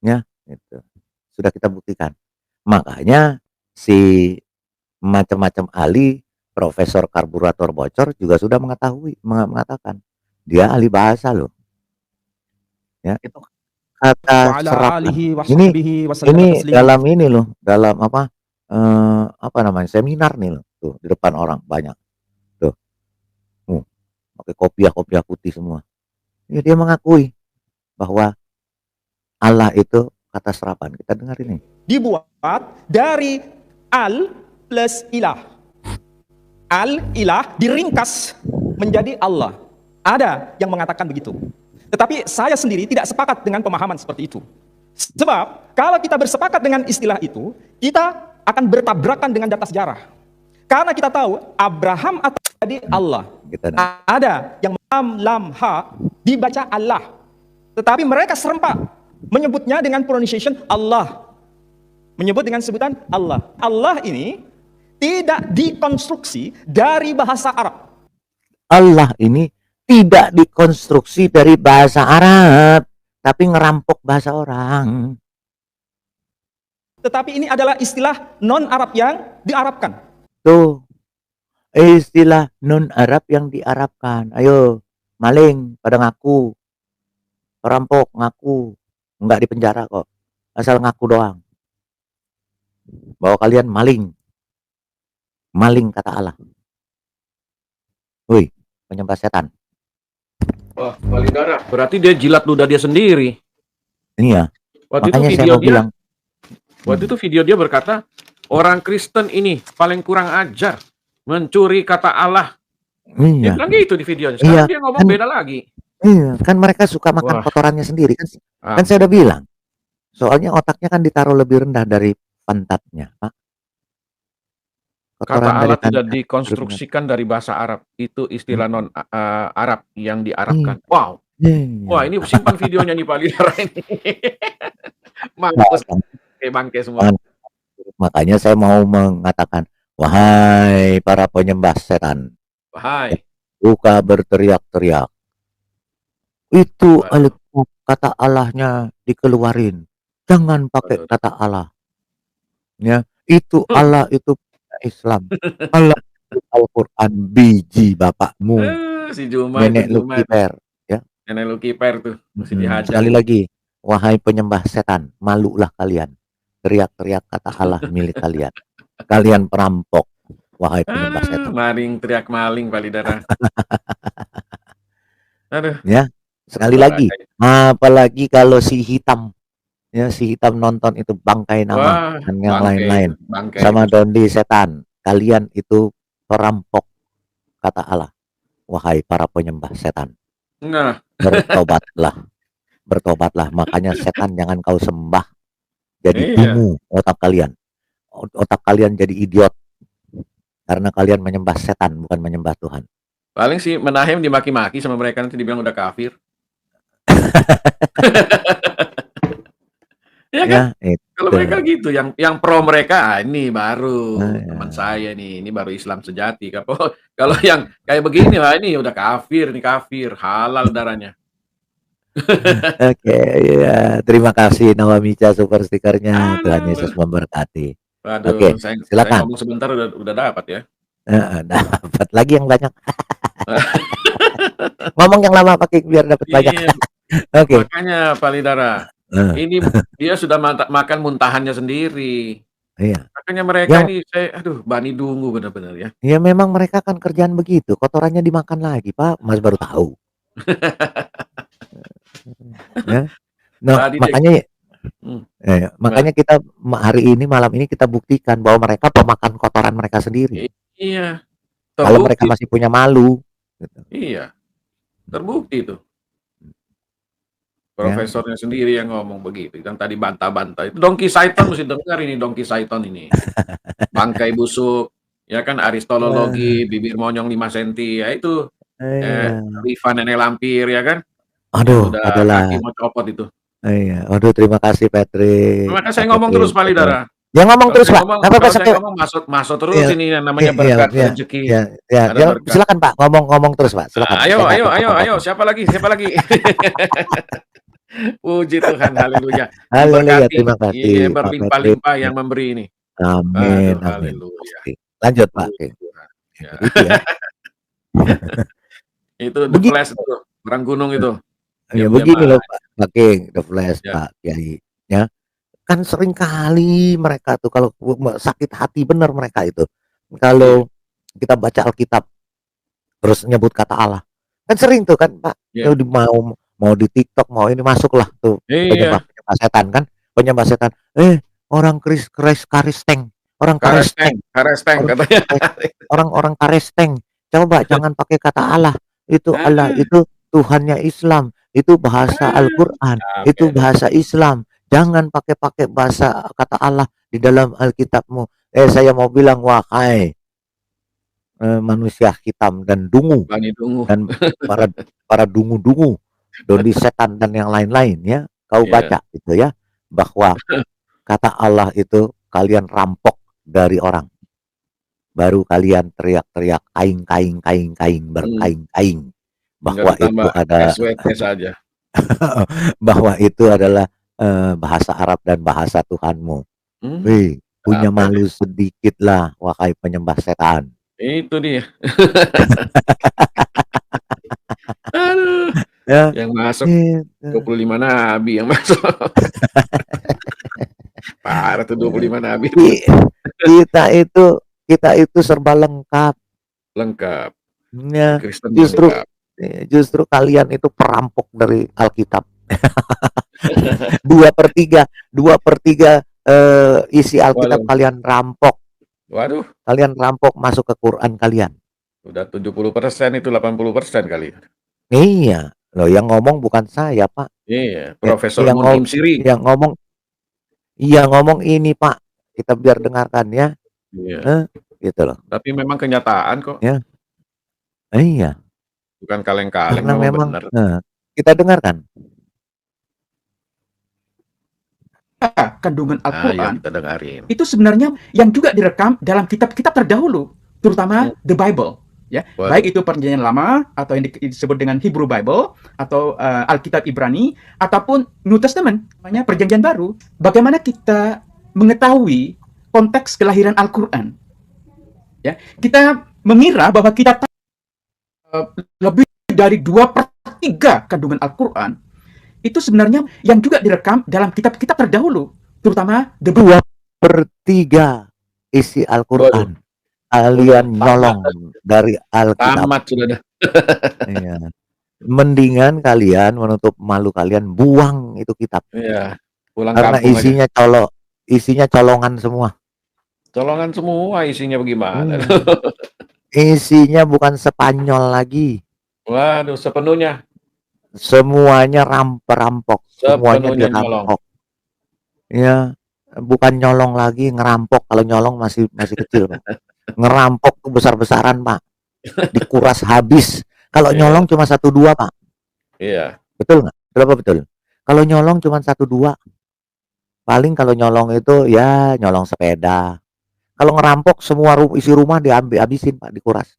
Ya, itu. Sudah kita buktikan. Makanya si macam-macam ahli, Profesor Karburator Bocor juga sudah mengatakan dia ahli bahasa loh. Ya, itu kata Wa ala serapan. alihi wa Ini sahbihi wa sallama ini taslima. dalam ini loh, dalam apa namanya seminar nih loh, tuh di depan orang banyak, tuh, pakai kopiah putih semua. Ya, dia mengakui bahwa Allah itu kata serapan. Kita dengar ini. Dibuat dari al plus ilah. Al ilah diringkas menjadi Allah. Ada yang mengatakan begitu. Tetapi saya sendiri tidak sepakat dengan pemahaman seperti itu. Sebab kalau kita bersepakat dengan istilah itu, kita akan bertabrakan dengan data sejarah. Karena kita tahu Abraham atau jadi Allah. Kita Ada yang lam ha dibaca Allah. Tetapi mereka serempak menyebutnya dengan pronunciation Allah. Menyebut dengan sebutan Allah. Allah ini tidak dikonstruksi dari bahasa Arab. Allah ini tidak dikonstruksi dari bahasa Arab, tapi ngerampok bahasa orang. Tetapi ini adalah istilah non-Arab yang diarabkan. Tuh, istilah non-Arab yang diarabkan. Ayo, maling pada ngaku, perampok ngaku, nggak di penjara kok, asal ngaku doang. Bahwa kalian maling, maling kata Allah. Woi, penyembah setan. Wah, Walidara, berarti dia jilat ludah dia sendiri. Ini ya. Waktu Makanya itu saya video mau dia, bilang, waktu itu video dia berkata, orang Kristen ini paling kurang ajar, mencuri kata Allah. Dia iya, bilang gitu di videonya. Sekarang iya, dia ngomong kan, beda lagi. iya, kan mereka suka makan Wah, kotorannya sendiri kan? Kan ampun. saya udah bilang, soalnya otaknya kan ditaruh lebih rendah dari pantatnya, Pak. Kata Kotoran dari Allah tidak pantat. dikonstruksikan dari bahasa Arab. Itu istilah non Arab yang Iya, diarabkan. Wow. Wah, iya. ini simpan videonya nih Pak Lidara ini. Mampus kayak bangke semua. Makanya saya mau mengatakan, wahai para penyembah setan, Hai. suka berteriak-teriak. Itu Waduh. kata Allahnya dikeluarin. Jangan pakai Waduh. kata Allah. Ya, itu Allah itu Islam. Allah itu Al-Quran biji bapakmu. Si Juma itu Nenek lu Juma. kiper. Ya. Nenek lu kiper tuh. Mesti dihajar. Sekali lagi, wahai penyembah setan, malulah kalian. Teriak-teriak kata Allah milik kalian. Kalian perampok, wahai penyembah setan. Maling teriak maling Pak Lidara. Aduh. Ya, sekali lagi, apalagi kalau si hitam, ya si hitam nonton itu bangkai nama Wah, dan yang bangke, lain-lain, bangke sama itu. Dondi setan, kalian itu perampok kata Allah, wahai para penyembah setan, Nah, bertobatlah, bertobatlah, makanya setan jangan kau sembah, jadi iya. dungu otak kalian jadi idiot, karena kalian menyembah setan bukan menyembah Tuhan. Paling si Menahem dimaki-maki sama mereka nanti dibilang udah kafir. Ya kan? Ya, Kalau itu. mereka gitu, yang pro mereka, ini baru Nah, teman saya nih, ini baru Islam sejati. Kalau yang kayak begini, wah ini udah kafir, nih kafir, halal darahnya. Oke, ya, terima kasih Nawamica super stikernya. Tuhan Aduh. Yesus memberkati. Waduh, Oke, saya silakan. ngomong sebentar udah dapat ya. Dapat lagi yang banyak. Ngomong yang lama pakai biar dapat banyak. Iya, Oke. makanya Pak Lidara, ini dia sudah makan muntahannya sendiri. Iya. Makanya mereka Ya, ini aduh, bani dungu benar-benar ya. ya memang mereka kan kerjaan begitu. Kotorannya dimakan lagi, Pak. Mas baru tahu. Ya. Nah, Tadi makanya kita hari ini malam ini kita buktikan bahwa mereka pemakan kotoran mereka sendiri. Iya. Kalau mereka Terbukti. masih punya malu, gitu. Iya, terbukti itu. Ya. Profesornya sendiri yang ngomong begitu. Kan tadi bantah-bantah. Itu Donkey Saiton mesti dengar ini Donkey Saiton ini. Bangkai busuk, ya kan aristologi, bibir monyong 5 senti, ya itu Iya. Riva nenek lampir ya kan. Yang Aduh, udah adalah. kaki mau copot itu. Iya. Aduh, terima kasih Patrick. Maka saya ngomong terus Pak Lidara. Ya ngomong Kalau terus, saya Pak. ngomong, Nggak apa-apa, kalau saya sampai ngomong masuk terus Iya, ini yang namanya iya, berkat iya, rezeki. iya, iya. Ada Ya, berkat. silakan Pak, ngomong terus Pak, silakan. Ayo, Saya nggak ayo, ayo, ayo. potong-potong. Siapa lagi? Puji Tuhan, haleluya. Haleluya, Diberkati. terima kasih Iya, Pak Patrick. berlimpah-limpah yang memberi ini. Amin, Aduh, amin. haleluya. Pasti. Lanjut Pak. Puji Tuhan. Ya. Itu ya. Itu The Begini, Flash itu, orang gunung itu. ya Diam-diam begini loh aja. Pak King, The Flash Ya. Pak Kiai. Ya, kan sering kali mereka tuh kalau sakit hati bener mereka itu. Kalau kita baca Alkitab terus nyebut kata Allah. Kan sering tuh kan Pak. Iya. Mau di TikTok mau ini masuklah tuh Iya. penyembah setan kan. Penyembah setan. Orang karisteng. Orang karisteng. Karesteng Orang katanya. orang karisteng. Coba jangan pakai kata Allah. Itu Allah, itu Tuhannya Islam. Itu bahasa Al-Qur'an. Itu bahasa Islam. Jangan pakai bahasa kata Allah di dalam Alkitabmu. Saya mau bilang wahai manusia hitam dan dungu Bani Dungu. dan para dungu-dungu, doni setan dan yang lain-lain ya. Kau Iya. baca gitu ya bahwa kata Allah itu kalian rampok dari orang. Baru kalian teriak-teriak kaing berkaing-kaing bahwa Tinggal itu ditambah ada SWT saja. bahwa itu adalah bahasa Arab dan bahasa Tuhanmu. Wih, punya Apa malu sedikitlah wahai penyembah setan. Itu dia. Aduh. Ya, Yang masuk gitu. 25 nabi yang masuk. Parah tuh 25 nabi. Kita itu serba lengkap. Lengkap. Ya, Kristen justru lengkap. justru kalian itu perampok dari Alkitab. 2/3 isi Alkitab Waduh. kalian rampok. Waduh, Kalian rampok masuk ke Quran kalian. udah 70% itu 80% kali. Iya, loh yang ngomong bukan saya, Pak. Iya, Profesor yang Munhim Siri. ngomong ini, Pak. Kita biar dengarkan ya. Iya. Gitu loh. Tapi memang kenyataan kok. Ya. Iya. Bukan kaleng-kaleng, Karena memang benar. kita dengarkan. Kandungan Ayo Al-Quran kita dengarin. itu sebenarnya yang juga direkam dalam kitab-kitab terdahulu, terutama the Bible, ya. Waduh. Baik itu Perjanjian Lama atau yang disebut dengan Hebrew Bible atau Alkitab Ibrani ataupun New Testament, namanya Perjanjian Baru. Bagaimana kita mengetahui konteks kelahiran Al-Quran? Ya, kita mengira bahwa kita tahu lebih dari 2/3 kandungan Al-Quran itu sebenarnya yang juga direkam dalam kitab-kitab terdahulu, terutama the 2/3 isi Al-Quran. Kalian nyolong dari Alkitab. Tamat sudah dah. Iya. Mendingan kalian menutup malu kalian buang itu kitab. Iya. Pulang Karena kampung aja. isinya colongan semua. Colongan semua isinya bagaimana? Isinya bukan Spanyol lagi. Waduh, sepenuhnya. Semuanya perampok, semuanya Sepenuhnya nyolong. dirampok. Ya, bukan nyolong lagi, ngerampok. Kalau nyolong masih kecil, Pak. Ngerampok tuh besar-besaran, Pak. Dikuras habis. Kalau Iya. nyolong cuma 1-2, Pak. Iya. Betul nggak? Berapa betul? Kalau nyolong cuma 1-2. Paling kalau nyolong itu ya nyolong sepeda. Kalau ngerampok semua isi rumah habisin, Pak, dikuras.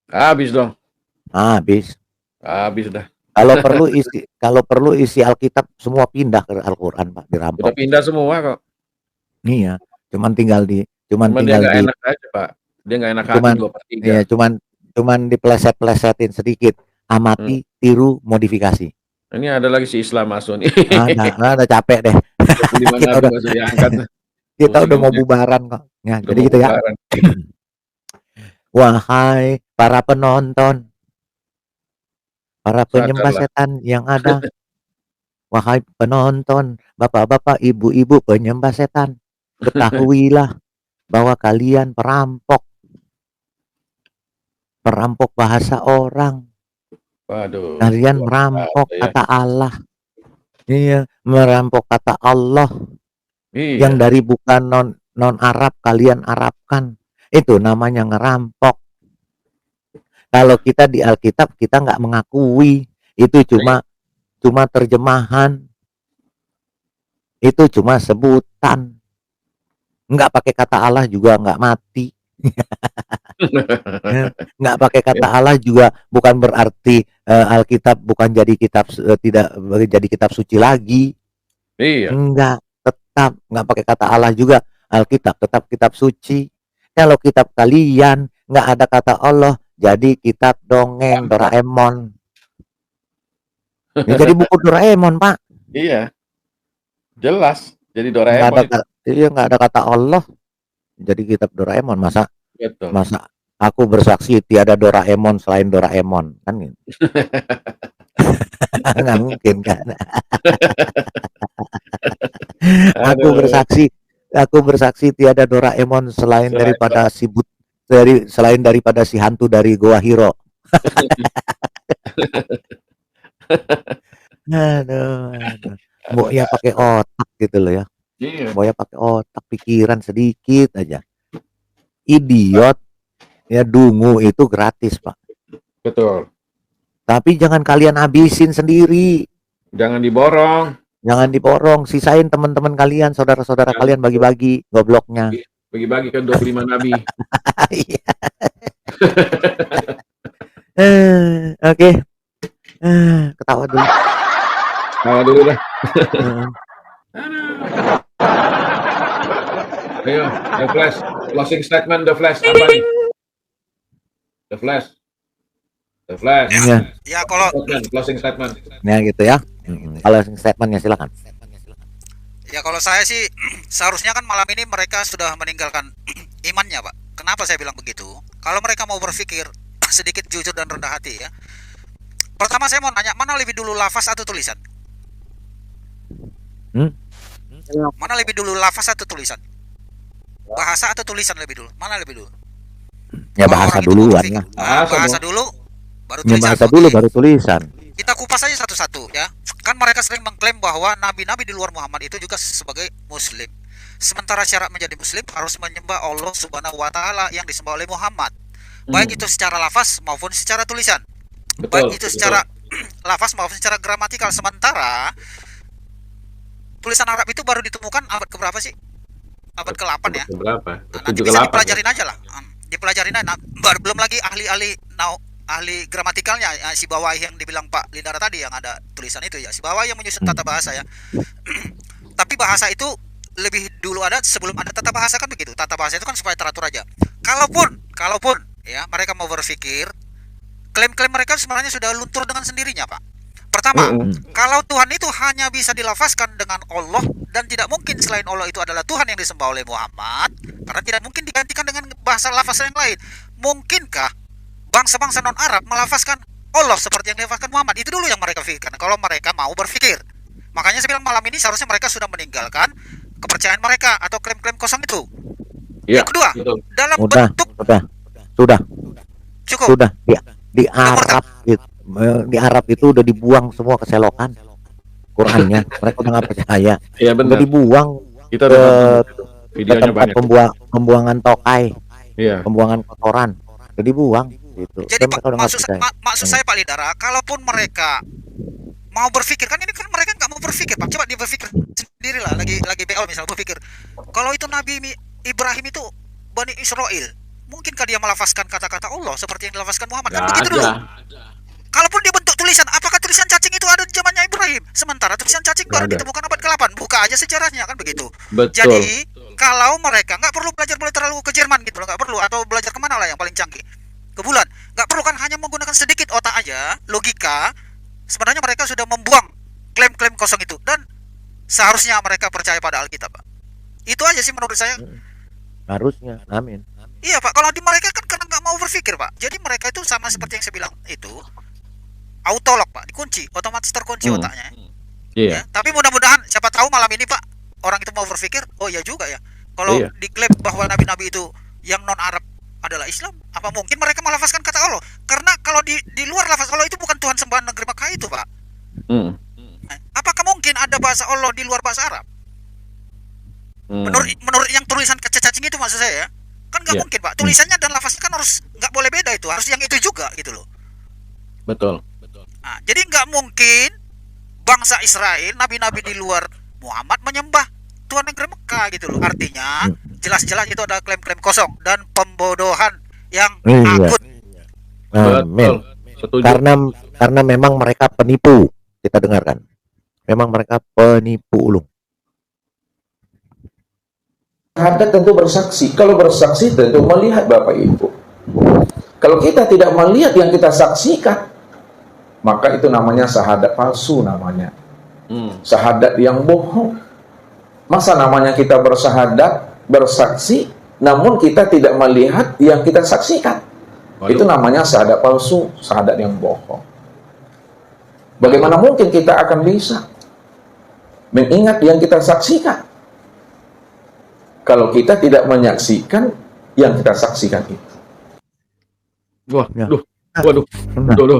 Habis dong. Habis. Habis dah. Kalau perlu isi Alkitab semua pindah ke Al-Qur'an, Pak, dirampok. Udah pindah semua kok. Iya, cuman tinggal dia nggak enak aja, Pak. Dia nggak enak hati 2/3. Iya, cuman dipleset-plesetin sedikit. Amati, tiru, modifikasi. Ini ada lagi si Islam masuk nih. Ada capek deh. Kita udah mau bubaran kok. Ya, jadi gitu ya. Wahai para penonton, para penyembah setan yang ada. Wahai penonton, bapak-bapak, ibu-ibu penyembah setan, ketahuilah bahwa kalian perampok. merampok bahasa orang. Waduh, Kalian luar merampok biasa ya. kata Allah. Iya, merampok kata Allah. Yang Iya. dari bukan non Arab kalian Arabkan. Itu namanya ngerampok. Kalau kita di Alkitab kita nggak mengakui. Itu cuma terjemahan. Itu cuma sebutan. Nggak pakai kata Allah juga nggak mati. Nggak pakai kata Allah juga bukan berarti Alkitab bukan jadi kitab tidak jadi kitab suci lagi. Iya. Enggak, tetap nggak pakai kata Allah juga Alkitab tetap kitab suci. Kalau kitab kalian nggak ada kata Allah jadi kitab dongeng Doraemon. Ya, jadi buku Doraemon, Pak. Iya. Jelas. Jadi Nggak Doraemon ada itu. iya nggak ada kata Allah jadi kitab Doraemon. Masa Betul. aku bersaksi tiada Doraemon selain Doraemon kan gitu. Nggak mungkin kan. Aku bersaksi tiada Doraemon selain daripada si hantu dari Goa Hiro. Aduh. Mboknya pakai otak gitu loh ya. Iya. Mboknya pakai otak, pikiran sedikit aja. Idiot ya, dungu itu gratis, Pak. Betul. Tapi jangan kalian habisin sendiri. Jangan diborong. Jangan diborong, sisain teman-teman kalian, saudara-saudara kalian bagi-bagi gobloknya. Bagi-bagi ke 25 nabi. Iya. Oke. Ketawa dulu. Ketawa dulu dah. Ayo, The Flash. Closing statement The Flash. Apa nih? The Flash. Ya. Ya kalau Closing statement. Ya gitu ya. Kalau statementnya silakan. Ya kalau saya sih seharusnya kan malam ini mereka sudah meninggalkan imannya, Pak. Kenapa saya bilang begitu? Kalau mereka mau berpikir sedikit jujur dan rendah hati ya. Pertama saya mau nanya, mana lebih dulu lafaz atau tulisan? Mana lebih dulu lafaz atau tulisan? Bahasa atau tulisan lebih dulu? Mana lebih dulu? Ya Kalau bahasa orang itu mau duluan berpikir, lah. bahasa dulu baru Ya tulisan. bahasa dulu Oke. baru tulisan. Kita kupas saja satu-satu ya. Kan mereka sering mengklaim bahwa nabi-nabi di luar Muhammad itu juga sebagai muslim. Sementara syarat menjadi muslim harus menyembah Allah Subhanahu wa taala yang disembah oleh Muhammad. Baik itu secara lafaz maupun secara tulisan. Baik itu secara lafaz maupun secara gramatikal. Sementara tulisan Arab itu baru ditemukan abad keberapa sih? Abad ke-8 ya. Berapa? Nanti bisa dipelajarin aja lah. Dipelajarin aja. Belum lagi ahli gramatikalnya si Bawai yang dibilang Pak Lidara tadi yang ada tulisan itu ya, si Bawai yang menyusun tata bahasa ya. Tapi bahasa itu lebih dulu ada sebelum ada tata bahasa kan begitu. Tata bahasa itu kan supaya teratur aja. Kalaupun ya mereka mau berpikir, klaim-klaim mereka sebenarnya sudah luntur dengan sendirinya, Pak. Pertama, kalau Tuhan itu hanya bisa dilafazkan dengan Allah dan tidak mungkin selain Allah itu adalah Tuhan yang disembah oleh Muhammad, karena tidak mungkin digantikan dengan bahasa lafaz yang lain. Mungkinkah bangsa-bangsa non-Arab melafazkan Allah seperti yang dilafazkan Muhammad? Itu dulu yang mereka pikirkan kalau mereka mau berpikir. Makanya saya bilang malam ini seharusnya mereka sudah meninggalkan kepercayaan mereka atau klaim-klaim kosong itu. Ya, Yang kedua, betul. dalam Sudah. cukup. Sudah. Di Arab gitu. Di Arab itu udah dibuang semua ke selokan Qurannya. Mereka udah nggak percaya. Iya Udah benar. dibuang Kita ke udah nonton videonya tempat banyak. pembuangan tokai, Iya. pembuangan kotoran. Udah dibuang gitu. Jadi Dan mereka udah nggak percaya. maksud saya Pak Lidara, kalaupun mereka mau berpikir, kan ini kan mereka nggak mau berpikir, Pak. Coba dia berpikir sendirilah, lagi BL misalnya berpikir, kalau itu Nabi Ibrahim itu Bani Israel, mungkinkah dia melafazkan kata-kata Allah seperti yang dilafazkan Muhammad? Kan begitu dulu. Kalaupun dia bentuk tulisan, apakah tulisan cacing itu ada di zamannya Ibrahim? Sementara tulisan cacing baru ditemukan abad ke-8. Buka aja sejarahnya kan begitu. Betul. Jadi kalau mereka nggak perlu belajar terlalu ke Jerman gitu loh, nggak perlu, atau belajar kemana lah yang paling canggih, ke bulan, nggak perlu kan, hanya menggunakan sedikit otak aja, logika. Sebenarnya mereka sudah membuang klaim-klaim kosong itu dan seharusnya mereka percaya pada Alkitab, Pak. Itu aja sih menurut saya. Harusnya. Amin. Iya, Pak. Kalau di mereka kan karena nggak mau berpikir, Pak. Jadi mereka itu sama seperti yang saya bilang itu, autolog, Pak, dikunci, otomatis terkunci otaknya. Iya. Ya, tapi mudah-mudahan siapa tahu malam ini, Pak, orang itu mau berpikir, oh ya juga ya. Kalau diklaim bahwa nabi-nabi itu yang non Arab adalah Islam, Apa mungkin mereka melafazkan kata Allah? Karena kalau di luar lafaz Allah itu bukan Tuhan sembahan negeri Makkah itu, Pak. Hmm. Apakah mungkin ada bahasa Allah di luar bahasa Arab? Menurut yang tulisan cacing itu maksud saya ya. Kan nggak Iya. mungkin, Pak. Tulisannya dan lafaznya kan harus nggak boleh beda itu. Harus yang itu juga gitu loh. Betul. Nah, jadi nggak mungkin bangsa Israel, nabi-nabi di luar Muhammad menyembah Tuhan negeri Mekah gitu loh. Artinya jelas-jelas itu ada klaim-klaim kosong dan pembodohan yang Iya. akut. Amin. Setuju. Karena memang mereka penipu. Kita dengarkan. Memang mereka penipu ulung. Syahadat tentu bersaksi. Kalau bersaksi tentu melihat Bapak Ibu. Kalau kita tidak melihat yang kita saksikan, maka itu namanya syahadat palsu namanya. Syahadat yang bohong. Masa namanya kita bersahadat, bersaksi, namun kita tidak melihat yang kita saksikan. Waduh. Itu namanya syahadat palsu, syahadat yang bohong. Bagaimana mungkin kita akan bisa mengingat yang kita saksikan kalau kita tidak menyaksikan yang kita saksikan itu? Wah, Ya. waduh, Nah, duh.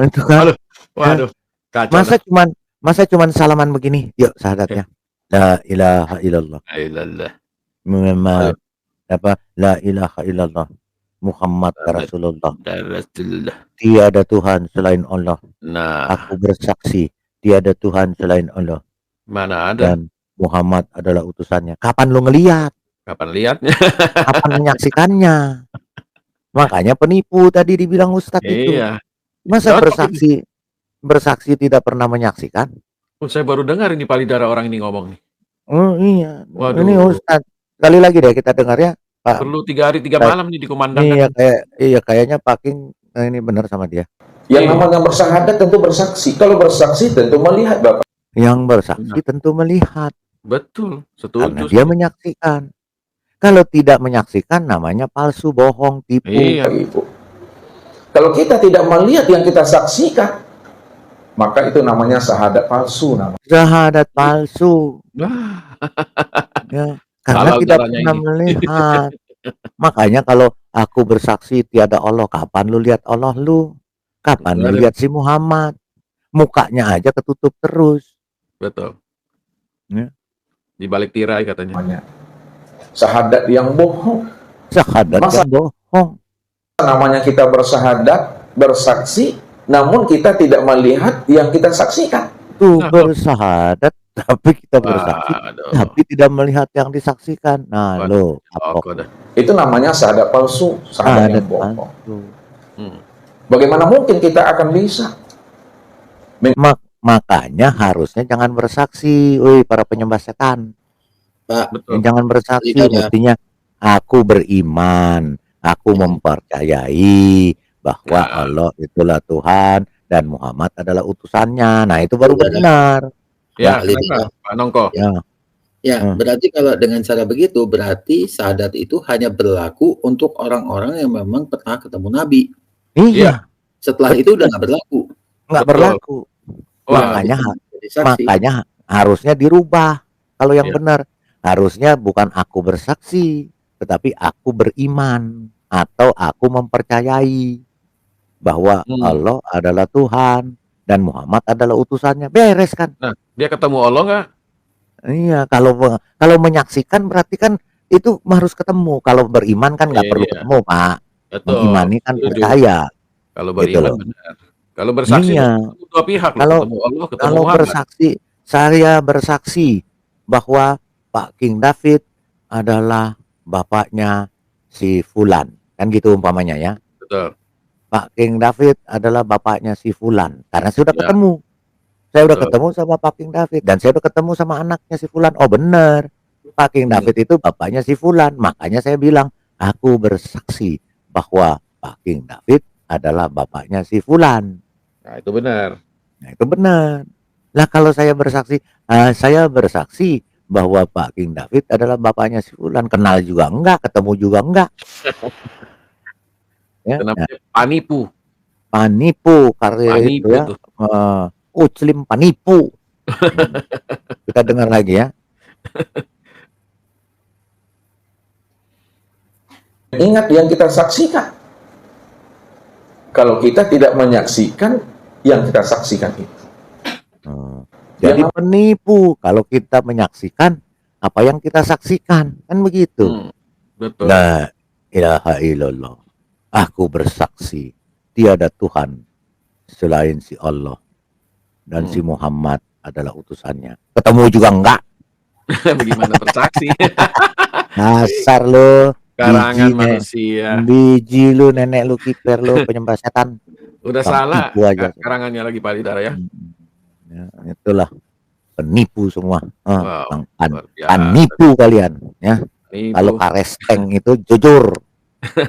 itu kan. Waduh, kacau. Masa cuman salaman begini? Yuk syahadatnya. La ilaha illallah. Ailallah. Muhammad La ilaha illallah. Muhammad Rasulullah. Rasulullah. Tiada Tuhan selain Allah. Nah, Aku bersaksi tiada Tuhan selain Allah mana ada? dan Muhammad adalah utusannya. Kapan lu ngeliat? Kapan lihatnya? Kapan menyaksikannya? Makanya penipu tadi dibilang Ustadz itu. Iya. Masa Cocok bersaksi tidak pernah menyaksikan? Oh, saya baru dengar ini Palidara orang ini ngomong nih. Oh iya. Waduh. Ini Ustadz. Sekali lagi deh kita dengar ya. Pak. Perlu 3 hari 3 malam nih dikumandangkan. Kayaknya Pak King ini benar sama dia. Yang namanya bersyahadat tentu bersaksi. Kalau bersaksi tentu melihat Bapak. Yang bersaksi tentu melihat. Betul, Karena setuju. dia menyaksikan. Kalau tidak menyaksikan namanya palsu, bohong, tipu. Iya. Ibu. Kalau kita tidak melihat yang kita saksikan, maka itu namanya syahadat palsu namanya. Syahadat palsu. Wah, Ya, karena halal tidak jalannya pernah ini. melihat. Makanya kalau aku bersaksi tiada Allah, kapan lu lihat Allah lu? Kapan lu Benar. lihat si Muhammad? Mukanya aja ketutup terus. Betul. Ya. Di balik tirai katanya. Namanya syahadat yang bohong. Syahadat Masa- yang bohong. Namanya kita bersahadat, bersaksi, namun kita tidak melihat yang kita saksikan. Tuh Nah, bersahadat tapi kita bersaksi Waduh. tapi tidak melihat yang disaksikan. Nah, Waduh. lo kapok. Oke dah. Itu namanya syahadat palsu, syahadat Syahadat yang bohong. palsu. Hmm. Bagaimana mungkin kita akan bisa? Makanya harusnya jangan bersaksi, woi para penyembah setan. Betul. Jangan bersaksi, Lidahnya. mestinya aku beriman, aku mempercayai bahwa Nah. Allah itulah Tuhan dan Muhammad adalah utusannya. Nah, itu baru Lidahnya. benar. Ya, Lidahnya. kenapa, Pak Nongko? Ya, Ya, Hmm. berarti kalau dengan cara begitu, berarti syahadat itu hanya berlaku untuk orang-orang yang memang pernah ketemu Nabi. iya, Setelah itu udah nggak berlaku. nggak Betul. berlaku. Wah, Makanya Jadi saksi. makanya harusnya dirubah. Kalau yang Iya. benar, harusnya bukan aku bersaksi, tetapi aku beriman atau aku mempercayai bahwa Allah adalah Tuhan dan Muhammad adalah utusannya. Beres kan? Nah, dia ketemu Allah nggak? Iya, kalau menyaksikan berarti kan itu harus ketemu. Kalau beriman kan nggak perlu Iya. ketemu, Pak. Betul. Mengimani kan Setuju. percaya. Kalau Gitu beriman loh. benar. Kalau bersaksi Iya. ketemu dua pihak loh. Kalau- Ketemu Allah, ketemu Kalau Muhammad. bersaksi, saya bersaksi bahwa Pak King David adalah bapaknya si Fulan. Kan gitu umpamanya ya. Betul. Pak King David adalah bapaknya si Fulan. Karena saya udah Ya. ketemu. Saya udah Betul. ketemu sama Pak King David. Dan saya udah ketemu sama anaknya si Fulan. Oh bener. Pak King David itu bapaknya si Fulan. Makanya saya bilang, aku bersaksi bahwa Pak King David adalah bapaknya si Fulan. Nah, itu benar. Nah itu benar. Lah kalau saya bersaksi bahwa Pak King David adalah bapaknya si Fulan. Kenal juga enggak, ketemu juga enggak. Ya, Itu namanya panipu. panipu karya itu Panipu ya. tuh. Uclim panipu. Kita dengar lagi ya. Ingat yang kita saksikan. Kalau kita tidak menyaksikan yang kita saksikan itu. Jadi Yang- penipu kalau kita menyaksikan apa yang kita saksikan, kan begitu. Betul. La ilaha illallah. Aku bersaksi tiada Tuhan selain si Allah dan si Muhammad adalah utusannya. Ketemu juga enggak. Bagaimana bersaksi? Dasar lo, Karangan biji, manusia. biji lu, nenek lu, kiper lu, penyembah setan. Udah Kamu salah tipu aja. karangannya lagi Pak Lidara ya. Ya, itulah penipu semua. Wow, luar biasa. Penipu kalian, ya. Penipu. Kalau karesteng itu jujur,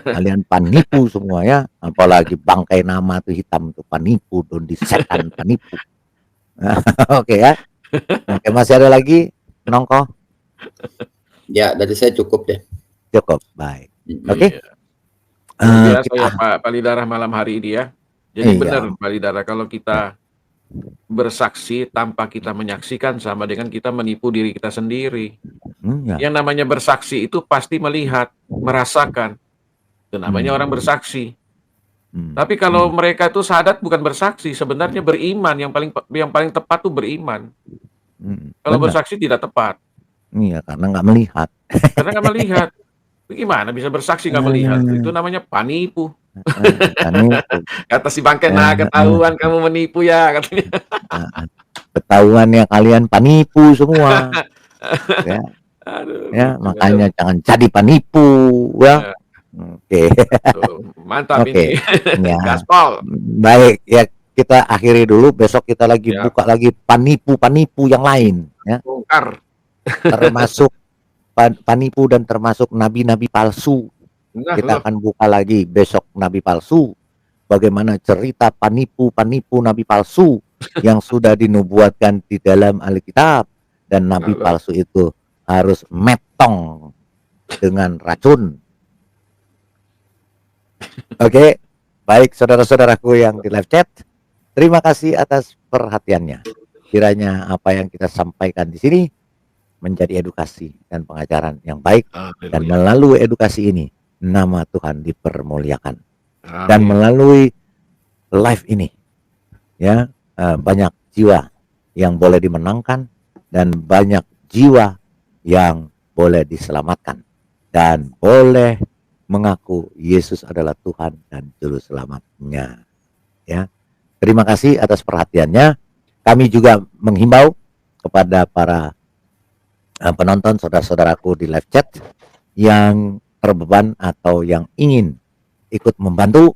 kalian penipu semua ya. Apalagi bangkai nama tuh hitam tuh penipu, dondi setan penipu. Oke ya. Oke, masih ada lagi Nongko? Ya, dari saya cukup deh. Cukup, baik. Oke. Luar biasa kita- ya Pak Lidara malam hari ini ya. Jadi Iya. benar Pak Lidara, kalau kita bersaksi tanpa kita menyaksikan sama dengan kita menipu diri kita sendiri. ya. Yang namanya bersaksi itu pasti melihat, merasakan. Itu namanya orang bersaksi. Tapi kalau mereka itu sadat bukan bersaksi, sebenarnya beriman. Yang paling tepat tuh beriman. Kalau Benar. bersaksi tidak tepat, Iya, karena nggak melihat. karena nggak melihat. Gimana bisa bersaksi nggak melihat? Itu namanya panipu. Penipu. Kata si Bangke, nah ketahuan kamu menipu ya katanya. Ketahuan ya kalian penipu semua. Ya, Aduh, ya gitu. makanya jangan jadi penipu ya. Oke. Tuh, mantap Oke. ini. Ya. Gaspol. Baik, ya kita akhiri dulu. Besok kita lagi Ya. buka lagi panipu-panipu yang lain ya. Bongkar. Termasuk panipu dan termasuk nabi-nabi palsu. Nah, Kita loh. akan buka lagi besok nabi palsu. Bagaimana cerita panipu-panipu nabi palsu yang sudah dinubuatkan di dalam Alkitab, dan nabi Nah, loh. palsu itu harus metong dengan racun. Oke, baik saudara-saudaraku yang di live chat, terima kasih atas perhatiannya. Kiranya apa yang kita sampaikan di sini menjadi edukasi dan pengajaran yang baik, dan melalui edukasi ini nama Tuhan dipermuliakan. Dan Amin. melalui live ini ya, banyak jiwa yang boleh dimenangkan dan banyak jiwa yang boleh diselamatkan dan boleh mengaku Yesus adalah Tuhan dan juru selamatnya. Ya, terima kasih atas perhatiannya. Kami juga menghimbau kepada para penonton, saudara-saudaraku di live chat yang terbeban atau yang ingin ikut membantu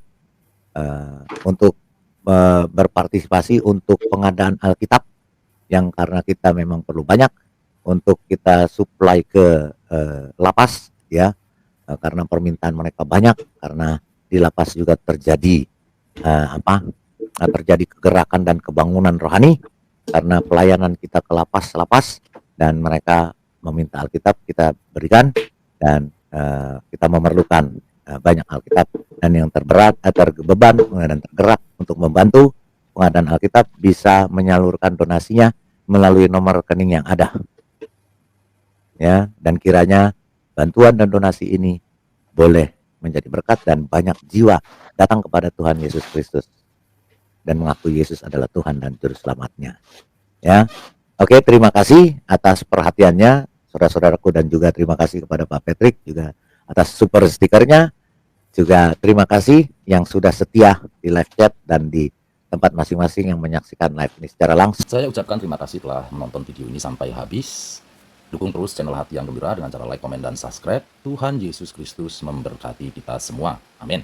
untuk berpartisipasi untuk pengadaan Alkitab, yang karena kita memang perlu banyak untuk kita supply ke lapas ya, karena permintaan mereka banyak, karena di lapas juga terjadi terjadi kegerakan dan kebangunan rohani karena pelayanan kita ke lapas-lapas, dan mereka meminta Alkitab kita berikan, dan kita memerlukan banyak Alkitab, dan yang terberat, terbeban dan tergerak untuk membantu pengadaan Alkitab bisa menyalurkan donasinya melalui nomor rekening yang ada. Ya, dan kiranya bantuan dan donasi ini boleh menjadi berkat dan banyak jiwa datang kepada Tuhan Yesus Kristus dan mengakui Yesus adalah Tuhan dan juru selamatnya. Ya. Oke, terima kasih atas perhatiannya saudara-saudaraku, dan juga terima kasih kepada Pak Patrick juga atas super stikernya. Juga terima kasih yang sudah setia di live chat dan di tempat masing-masing yang menyaksikan live ini secara langsung. Saya ucapkan terima kasih telah menonton video ini sampai habis. Dukung terus channel Hati yang Gembira dengan cara like, komen, dan subscribe. Tuhan Yesus Kristus memberkati kita semua. Amin.